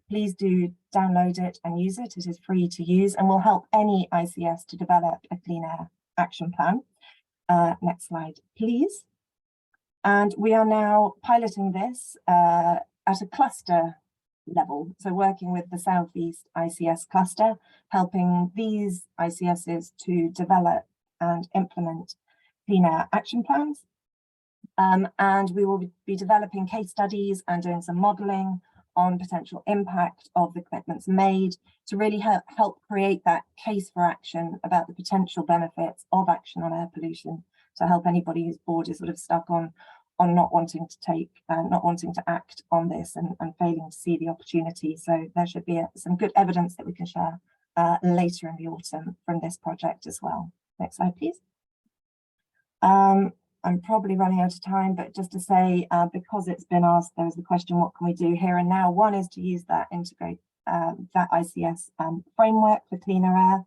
Please do download it and use it. It is free to use and will help any ICS to develop a clean air action plan. Next slide, please. And we are now piloting this at a cluster level. So working with the Southeast ICS cluster, helping these ICSs to develop and implement clean air action plans. And we will be developing case studies and doing some modelling on potential impact of the commitments made to really help create that case for action about the potential benefits of action on air pollution, to help anybody whose board is sort of stuck on not wanting to take, not wanting to act on this and failing to see the opportunity. So there should be some good evidence that we can share later in the autumn from this project as well. Next slide, please. I'm probably running out of time, but just to say, because it's been asked, there was the question, what can we do here and now? One is to use that integrate that ICS framework for cleaner air,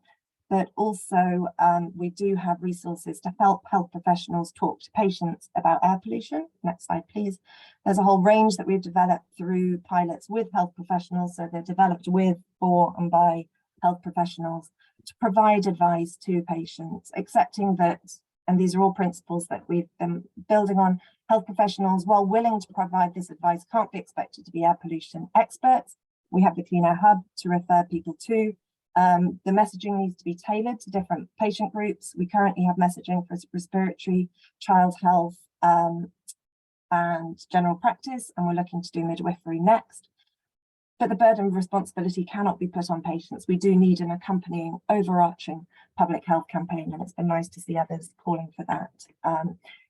but also we do have resources to help health professionals talk to patients about air pollution. Next slide, please. There's a whole range that we've developed through pilots with health professionals. So they're developed with, for and by health professionals to provide advice to patients, accepting that, and these are all principles that we've been building on, health professionals, while willing to provide this advice, can't be expected to be air pollution experts. We have the Clean Air Hub to refer people to. The messaging needs to be tailored to different patient groups. We currently have messaging for respiratory, child health, and general practice, and we're looking to do midwifery next. But the burden of responsibility cannot be put on patients. We do need an accompanying, overarching public health campaign, and it's been nice to see others calling for that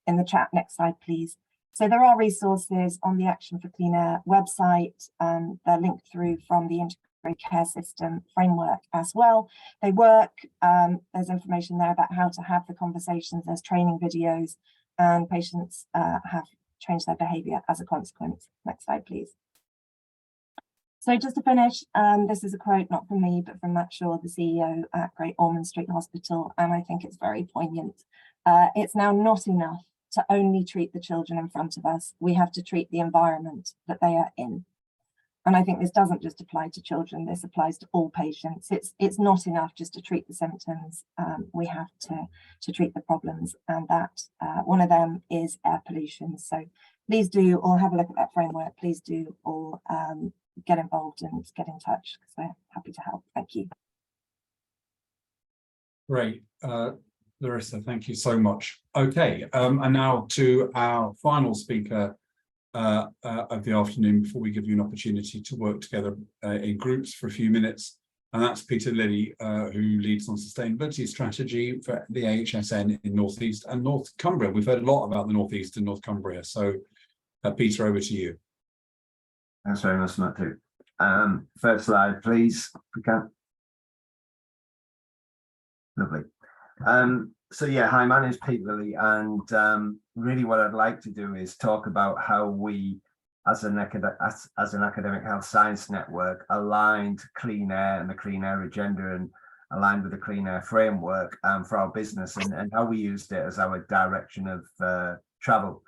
in the chat. Next slide, please. So there are resources on the Action for Clean Air website. They're linked through from the Integrated Care System framework as well. They work. There's information there about how to have the conversations. There's training videos, and patients have changed their behaviour as a consequence. Next slide, please. So just to finish, this is a quote not from me, but from Matt Shaw, the CEO at Great Ormond Street Hospital, and I think it's very poignant. It's now not enough to only treat the children in front of us. We have to treat the environment that they are in. And I think this doesn't just apply to children, this applies to all patients. It's not enough just to treat the symptoms. We have to treat the problems, and that one of them is air pollution. So please do all have a look at that framework. Please do all get involved and get in touch, because we're happy to help. Thank you. Great. Larissa, thank you so much. Okay, and now to our final speaker of the afternoon, before we give you an opportunity to work together in groups for a few minutes. And that's Peter Lilly, who leads on sustainability strategy for the AHSN in North East and North Cumbria. We've heard a lot about the North East and North Cumbria. So Peter, over to you. Thanks very much, Matthew. First slide, please, if we can. Lovely. So yeah, hi, my name is Pete Lilly, and really what I'd like to do is talk about how we, as an academic health science network, aligned clean air and the clean air agenda and aligned with the clean air framework for our business, and how we used it as our direction of travel.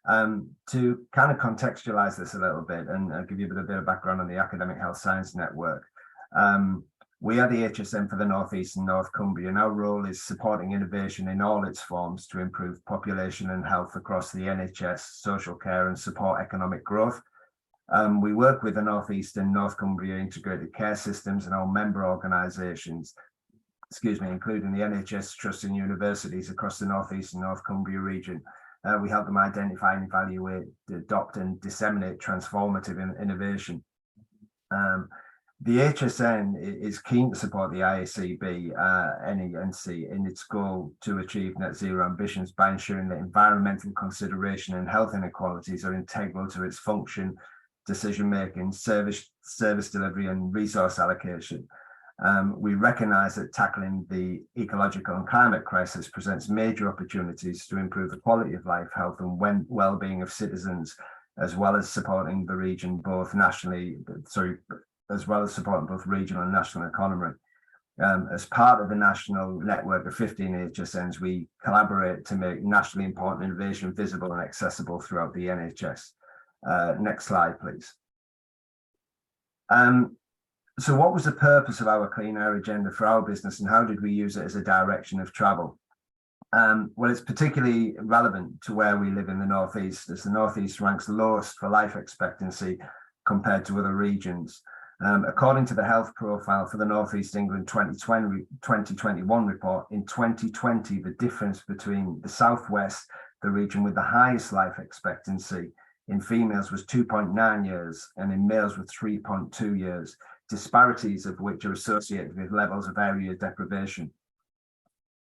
To kind of contextualize this a little bit and give you a bit of background on the academic health science network. We are the HSN for the North East and North Cumbria, and our role is supporting innovation in all its forms to improve population and health across the NHS, social care, and support economic growth. We work with the North East and North Cumbria integrated care systems and our member organisations, including the NHS trusts and universities across the North East and North Cumbria region. We help them identify and evaluate, adopt and disseminate transformative innovation. The HSN is keen to support the IACB, NENC, in its goal to achieve net zero ambitions by ensuring that environmental consideration and health inequalities are integral to its function, decision making, service delivery and resource allocation. We recognise that tackling the ecological and climate crisis presents major opportunities to improve the quality of life, health and well-being of citizens, as well as supporting the region both regional and national economy. As part of the national network of 15 HSNs, we collaborate to make nationally important innovation visible and accessible throughout the NHS. Next slide, please. So what was the purpose of our clean air agenda for our business, and how did we use it as a direction of travel? Well, it's particularly relevant to where we live in the North East, as the North East ranks lowest for life expectancy compared to other regions. According to the health profile for the North East England 2021 report, in 2020, the difference between the Southwest, the region with the highest life expectancy, in females was 2.9 years and in males was 3.2 years, disparities of which are associated with levels of area deprivation.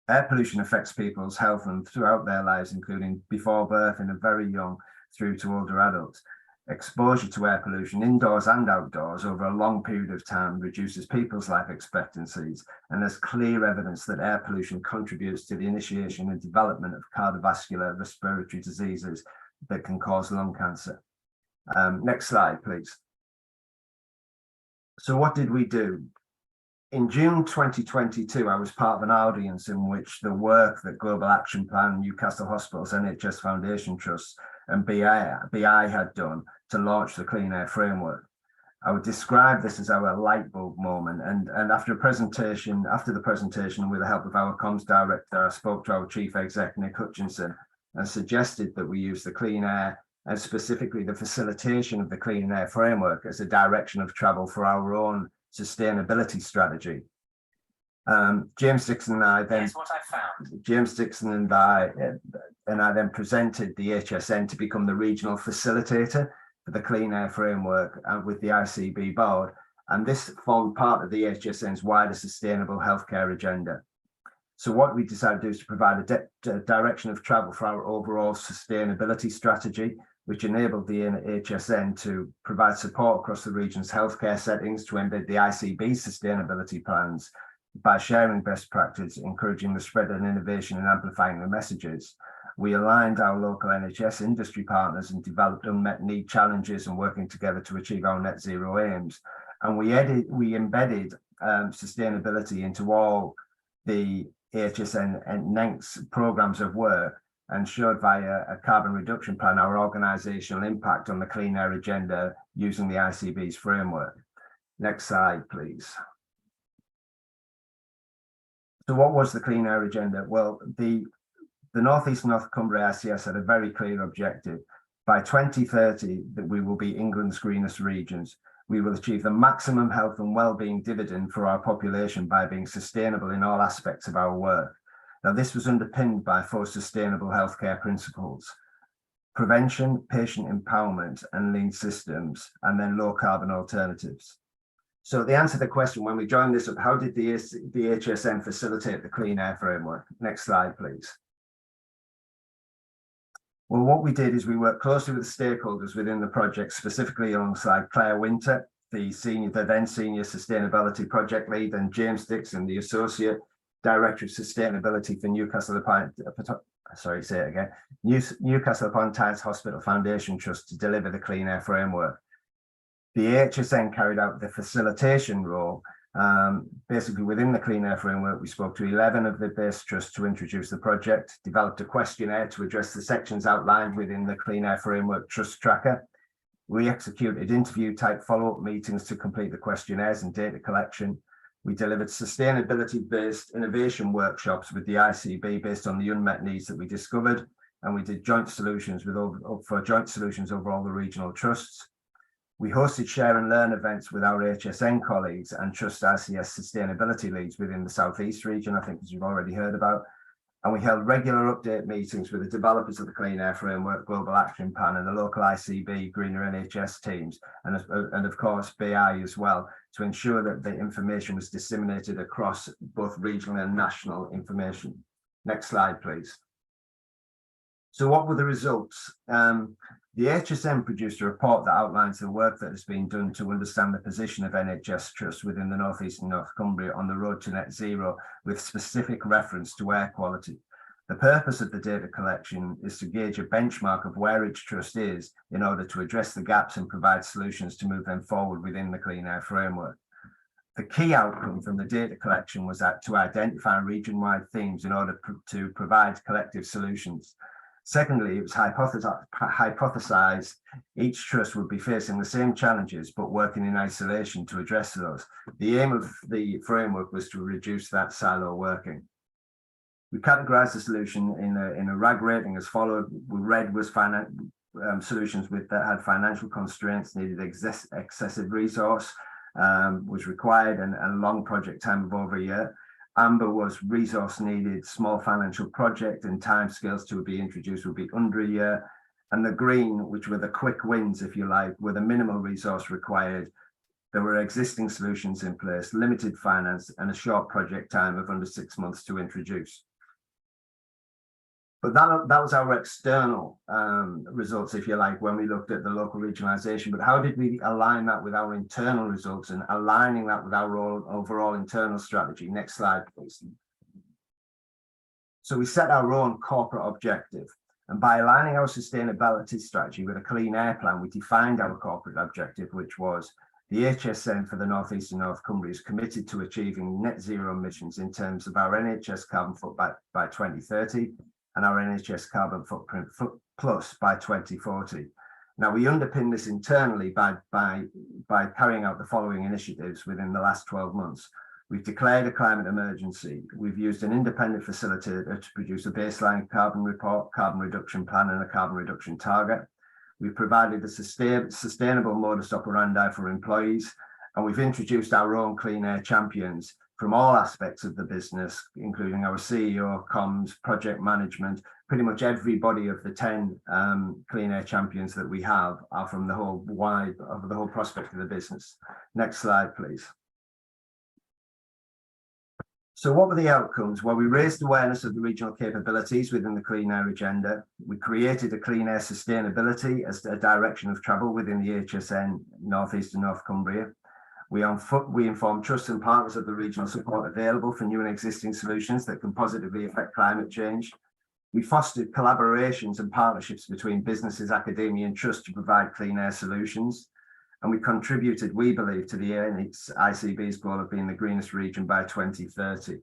Air pollution affects people's health and throughout their lives, including before birth and very young through to older adults. Exposure to air pollution indoors and outdoors over a long period of time reduces people's life expectancies, and there's clear evidence that air pollution contributes to the initiation and development of cardiovascular respiratory diseases that can cause lung cancer. Next slide, please. So what did we do? In June 2022, I was part of an audience in which the work that Global Action Plan, Newcastle Hospitals, NHS Foundation Trust and BI had done to launch the Clean Air Framework. I would describe this as our light bulb moment, and after the presentation with the help of our comms director, I spoke to our chief exec, Nick Hutchinson, and suggested that we use the Clean Air and specifically the facilitation of the Clean Air Framework as a direction of travel for our own sustainability strategy. James Dixon and I then, here's what I found. James Dixon and I then presented the HSN to become the regional facilitator for the Clean Air Framework with the ICB board, and this formed part of the HSN's wider sustainable healthcare agenda. So what we decided to do is to provide a direction of travel for our overall sustainability strategy, which enabled the HSN to provide support across the region's healthcare settings to embed the ICB sustainability plans by sharing best practice, encouraging the spread of innovation and amplifying the messages. We aligned our local NHS industry partners and developed unmet need challenges and working together to achieve our net zero aims. And we embedded sustainability into all the HSN and NENC's programs of work and showed via a carbon reduction plan our organisational impact on the clean air agenda using the ICB's framework. Next slide, please. So what was the clean air agenda? Well, the North East North Cumbria ICS had a very clear objective By 2030, that we will be England's greenest regions. We will achieve the maximum health and well-being dividend for our population by being sustainable in all aspects of our work. Now, this was underpinned by 4 sustainable healthcare principles: prevention, patient empowerment, and lean systems, and then low carbon alternatives. So the answer to the question, when we joined this up, how did the HSN facilitate the Clean Air Framework? Next slide, please. Well, what we did is we worked closely with the stakeholders within the project, specifically alongside Claire Winter, the then senior sustainability project lead, and James Dixon, the associate director of sustainability for Newcastle upon Tynes Hospital Foundation Trust to deliver the Clean Air Framework. The HSN carried out the facilitation role. Basically, within the Clean Air Framework, we spoke to 11 of the base trusts to introduce the project, developed a questionnaire to address the sections outlined within the Clean Air Framework Trust Tracker. We executed interview-type follow-up meetings to complete the questionnaires and data collection. We delivered sustainability-based innovation workshops with the ICB based on the unmet needs that we discovered, and we did joint solutions over all the regional trusts. We hosted share and learn events with our HSN colleagues and Trust ICS sustainability leads within the Southeast region, I think, as you've already heard about. And we held regular update meetings with the developers of the Clean Air Framework, Global Action Plan, and the local ICB, Greener NHS teams, and of course BI as well, to ensure that the information was disseminated across both regional and national information. Next slide, please. So what were the results? The HSN produced a report that outlines the work that has been done to understand the position of NHS trusts within the North East and North Cumbria on the road to net zero, with specific reference to air quality. The purpose of the data collection is to gauge a benchmark of where each trust is in order to address the gaps and provide solutions to move them forward within the Clean Air Framework. The key outcome from the data collection was to identify region-wide themes in order to provide collective solutions. Secondly, it was hypothesized each trust would be facing the same challenges, but working in isolation to address those. The aim of the framework was to reduce that silo working. We categorized the solution in a RAG rating as followed. Red was solutions that had financial constraints, needed excessive resource, was required, and a long project time of over a year. Amber was resource needed, small financial project, and timescales to be introduced would be under a year. And the green, which were the quick wins, if you like, were the minimal resource required. There were existing solutions in place, limited finance, and a short project time of under 6 months to introduce. But that was our external results, if you like, when we looked at the local regionalisation. But how did we align that with our internal results and aligning that with our overall internal strategy? Next slide, please. So we set our own corporate objective. And by aligning our sustainability strategy with a clean air plan, we defined our corporate objective, which was the HSN for the North East and North Cumbria is committed to achieving net zero emissions in terms of our NHS carbon footprint by 2030. And our NHS carbon footprint plus by 2040. Now, we underpin this internally by carrying out the following initiatives within the last 12 months. We've declared a climate emergency. We've used an independent facilitator to produce a baseline carbon report, carbon reduction plan, and a carbon reduction target. We've provided a sustainable modus operandi for employees, and we've introduced our own clean air champions from all aspects of the business, including our CEO, comms, project management. Pretty much everybody of the 10 clean air champions that we have are from the whole prospect of the business. Next slide, please. So what were the outcomes? Well, we raised awareness of the regional capabilities within the clean air agenda. We created a clean air sustainability as a direction of travel within the HSN North East and North Cumbria. We inform trusts and partners of the regional support available for new and existing solutions that can positively affect climate change. We fostered collaborations and partnerships between businesses, academia, and trusts to provide clean air solutions. And we contributed, we believe, to the ICB's goal of being the greenest region by 2030.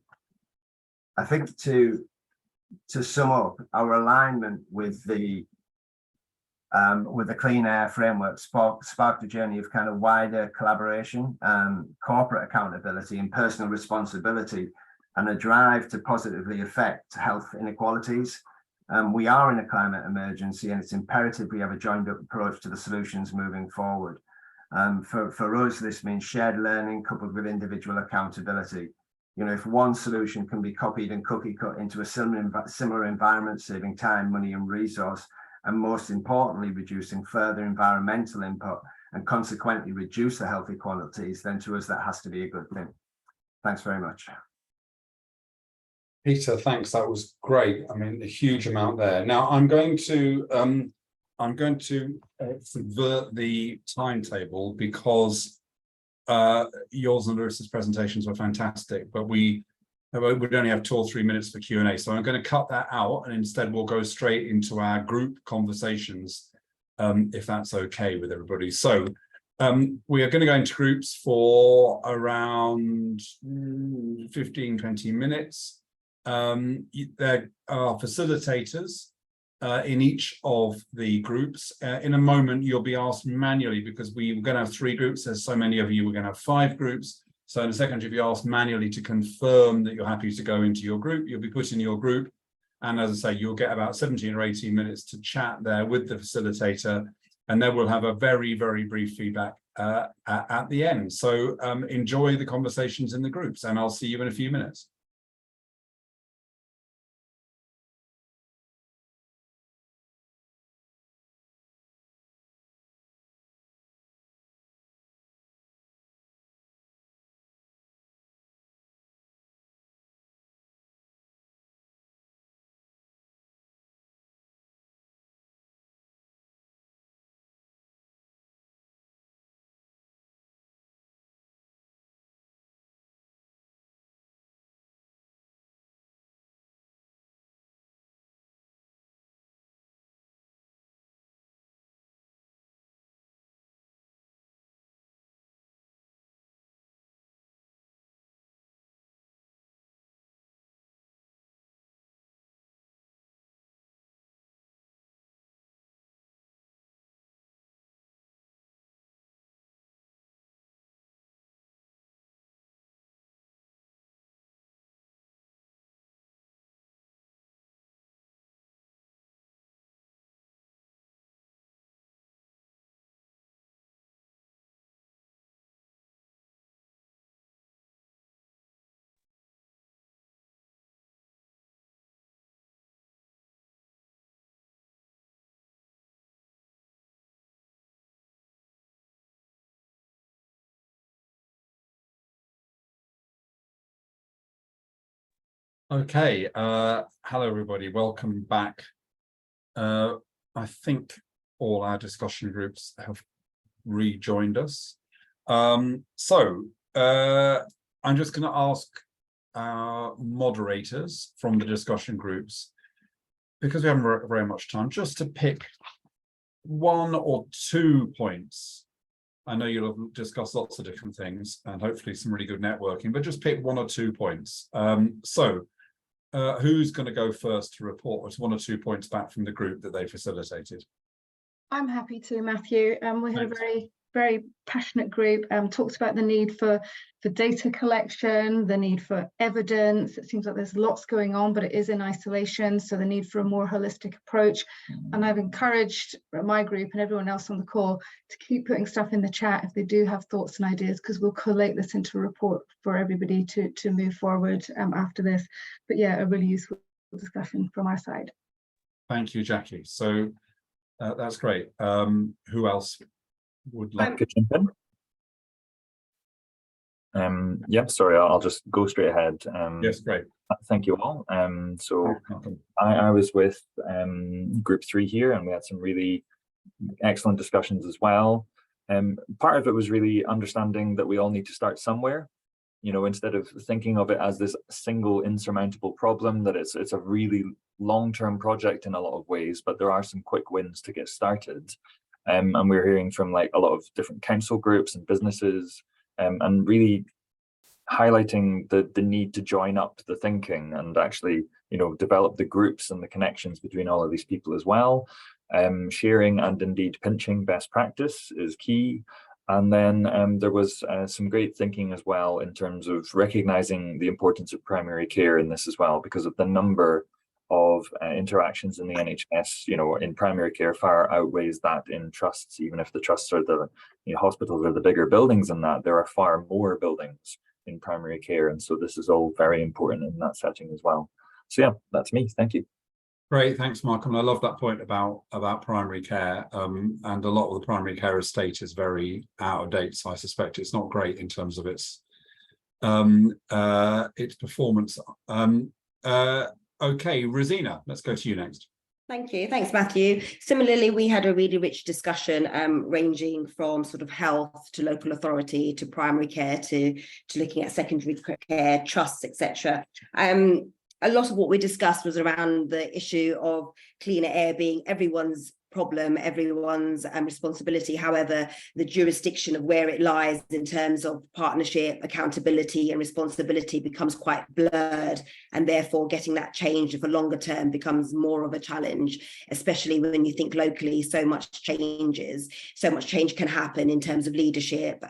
I think to sum up, our alignment with the Clean Air Framework sparked a journey of kind of wider collaboration, corporate accountability and personal responsibility, and a drive to positively affect health inequalities. We are in a climate emergency, and it's imperative we have a joined up approach to the solutions moving forward. For us, this means shared learning coupled with individual accountability. You know, if one solution can be copied and cookie cut into a similar environment, saving time, money, and resource, and most importantly, reducing further environmental input and consequently reduce the health inequalities, then to us that has to be a good thing. Thanks very much. Peter, thanks. That was great. I mean, a huge amount there. Now I'm going to subvert the timetable because yours and Larissa's presentations were fantastic, but we would only have 2 or 3 minutes for Q&A. So I'm going to cut that out, and instead we'll go straight into our group conversations, if that's okay with everybody. So we are going to go into groups for around 15-20 minutes. There are facilitators in each of the groups. In a moment, you'll be asked manually, because we're going to have 3 groups. There's so many of you, we're going to have 5 groups. So in a second, you'll be asked manually to confirm that you're happy to go into your group. You'll be put in your group. And as I say, you'll get about 17 or 18 minutes to chat there with the facilitator. And then we'll have a very, very brief feedback at the end. So enjoy the conversations in the groups, and I'll see you in a few minutes. Okay, hello everybody, welcome back. I think all our discussion groups have rejoined us. I'm just going to ask our moderators from the discussion groups, because we haven't very much time, just to pick 1 or 2 points. I know you'll have discussed lots of different things and hopefully some really good networking, but just pick 1 or 2 points. Who's going to go first to report us 1 or 2 points back from the group that they facilitated? I'm happy to, Matthew. We had a very passionate group, talked about the need for data collection, the need for evidence. It seems like there's lots going on, but it is in isolation, so the need for a more holistic approach. And I've encouraged my group and everyone else on the call to keep putting stuff in the chat if they do have thoughts and ideas, because we'll collate this into a report for everybody to move forward after this. But yeah, a really useful discussion from our side. Thank you, Jackie. So that's great. Who else would like to jump in? Yeah, sorry, I'll just go straight ahead. Yes, great. Thank you all. So I was with group 3 here, and we had some really excellent discussions as well. Part of it was really understanding that we all need to start somewhere. You know, instead of thinking of it as this single insurmountable problem, that it's a really long-term project in a lot of ways, but there are some quick wins to get started. And we're hearing from like a lot of different council groups and businesses, and really highlighting the need to join up the thinking and actually, you know, develop the groups and the connections between all of these people as well. Sharing and indeed pinching best practice is key. And then there was some great thinking as well in terms of recognizing the importance of primary care in this as well, because of the number of interactions in the NHS, you know, in primary care far outweighs that in trusts. Even if the trusts are the, you know, hospitals are the bigger buildings in that, there are far more buildings in primary care. And so this is all very important in that setting as well. So yeah, that's me. Thank you. Great, thanks, Mark. And I love that point about primary care. And a lot of the primary care estate is very out of date. So I suspect it's not great in terms of its performance. Okay, Rosina, let's go to you next. Thank you. Thanks, Matthew. Similarly, we had a really rich discussion ranging from sort of health to local authority to primary care to looking at secondary care, trusts, etc. A lot of what we discussed was around the issue of cleaner air being everyone's problem, everyone's responsibility. However, the jurisdiction of where it lies in terms of partnership, accountability and responsibility becomes quite blurred, and therefore getting that change for longer term becomes more of a challenge, especially when you think locally so much change can happen in terms of leadership,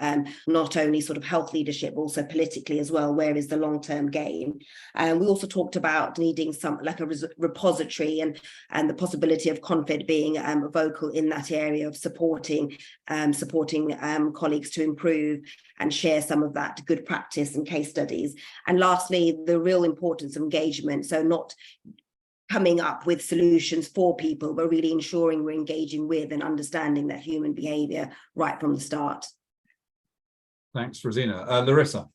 not only sort of health leadership, also politically as well. Where is the long-term gain? We also talked about needing some like a repository and the possibility of Confed being vocal in that area of supporting colleagues to improve and share some of that good practice and case studies. And lastly, the real importance of engagement. So not coming up with solutions for people, but really ensuring we're engaging with and understanding that human behavior right from the start. Thanks, Rosina. Larissa.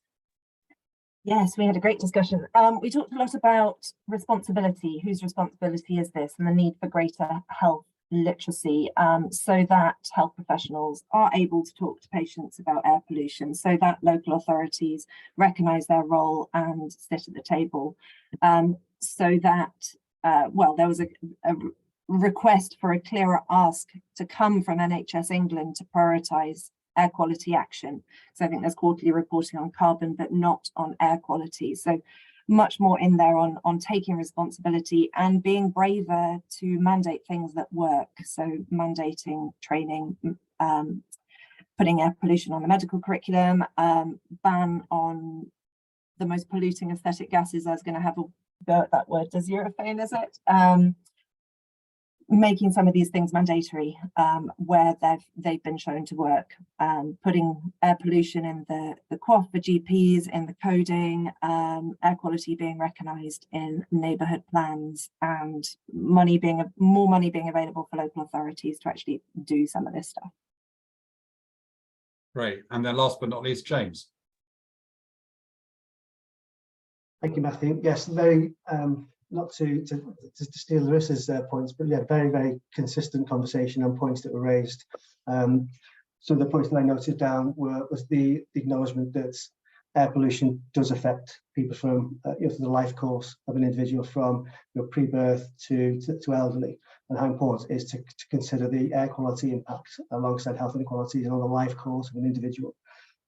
Yes, we had a great discussion. We talked a lot about responsibility, whose responsibility is this, and the need for greater health literacy, so that health professionals are able to talk to patients about air pollution, so that local authorities recognise their role and sit at the table, so that, well, there was a request for a clearer ask to come from NHS England to prioritise air quality action. So I think there's quarterly reporting on carbon, but not on air quality. So much more in there on taking responsibility and being braver to mandate things that work. So mandating training, putting air pollution on the medical curriculum, ban on the most polluting aesthetic gases. I was going to have a go at that word. Does urethane, is it? Making some of these things mandatory where they've been shown to work, putting air pollution in the QOF for GPs, in the coding, air quality being recognised in neighbourhood plans, and more money being available for local authorities to actually do some of this stuff. Great. And then last but not least, James. Thank you, Matthew. Yes, very not to steal Larissa's points, but yeah, very, very consistent conversation on points that were raised. So the points that I noted down was the acknowledgement that air pollution does affect people from the life course of an individual, from pre-birth to elderly, and how important it is to consider the air quality impact alongside health inequalities and on the life course of an individual.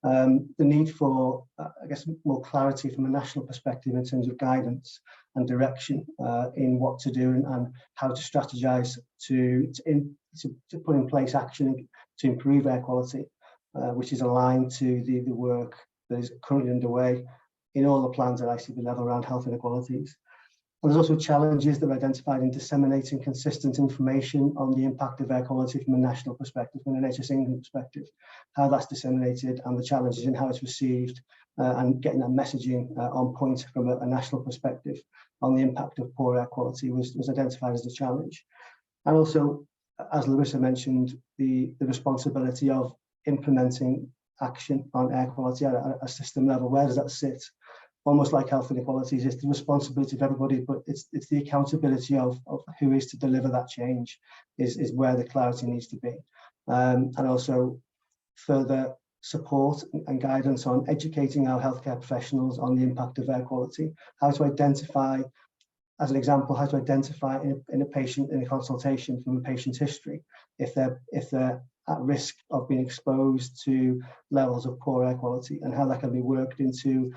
The need for, I guess, more clarity from a national perspective in terms of guidance and direction in what to do and how to strategize to put in place action to improve air quality, which is aligned to the work that is currently underway in all the plans at ICB level around health inequalities. And there's also challenges that are identified in disseminating consistent information on the impact of air quality from a national perspective, from an NHS England perspective, how that's disseminated and the challenges in how it's received, and getting that messaging on point from a national perspective on the impact of poor air quality was identified as a challenge. And also, as Larissa mentioned, the responsibility of implementing action on air quality at a system level. Where does that sit? Almost like health inequalities, it's the responsibility of everybody, but it's the accountability of who is to deliver that change is where the clarity needs to be. And also further support and guidance on educating our healthcare professionals on the impact of air quality, how to identify, as an example, how to identify in a patient, in a consultation from a patient's history, if they're at risk of being exposed to levels of poor air quality, and how that can be worked into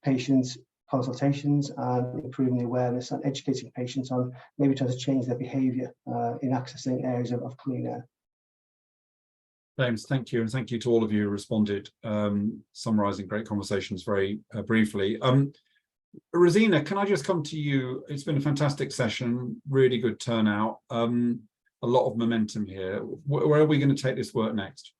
patients' consultations and improving the awareness and educating patients on maybe trying to change their behaviour in accessing areas of clean air. James, thank you. And thank you to all of you who responded, summarising great conversations very briefly. Rosina, can I just come to you? It's been a fantastic session, really good turnout, a lot of momentum here. Where are we going to take this work next?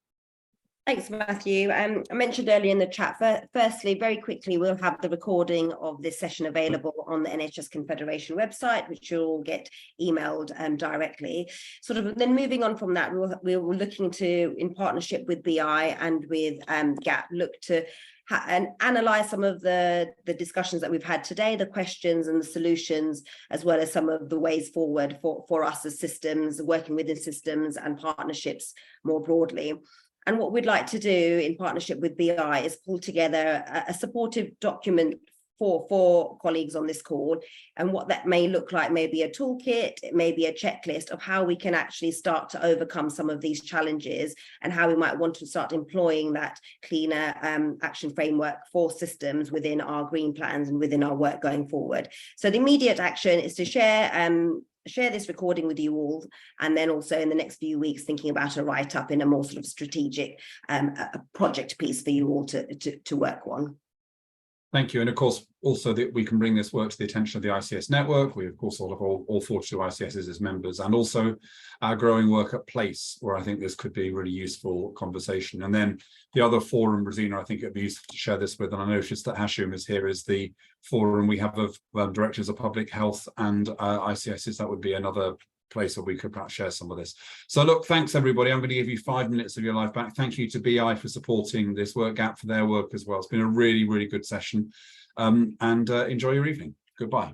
Thanks, Matthew. I mentioned earlier in the chat, firstly, very quickly, we'll have the recording of this session available on the NHS Confederation website, which you'll get emailed directly. Sort of then moving on from that, we were looking to, in partnership with BI and with GAP, look to and analyze some of the discussions that we've had today, the questions and the solutions, as well as some of the ways forward for us as systems, working within systems and partnerships more broadly. And what we'd like to do in partnership with BI is pull together a supportive document for colleagues on this call. And what that may look like, maybe a toolkit, it may be a checklist of how we can actually start to overcome some of these challenges and how we might want to start employing that cleaner action framework for systems within our green plans and within our work going forward. So the immediate action is to share this recording with you all, and then also in the next few weeks thinking about a write-up in a more sort of strategic project piece for you all to work on. Thank you. And of course, also that we can bring this work to the attention of the ICS network. We, of course, all have all 42 ICSs as members, and also our growing work at Place, where I think this could be really useful conversation. And then the other forum, Rosina, I think it'd be useful to share this with, and I noticed that Hashim is here, is the forum we have of directors of public health and ICSs. That would be another place where we could perhaps share some of this. So look, thanks everybody. I'm going to give you 5 minutes of your life back. Thank you to BI for supporting this work, GAP for their work as well. It's been a really, really good session, and enjoy your evening. Goodbye.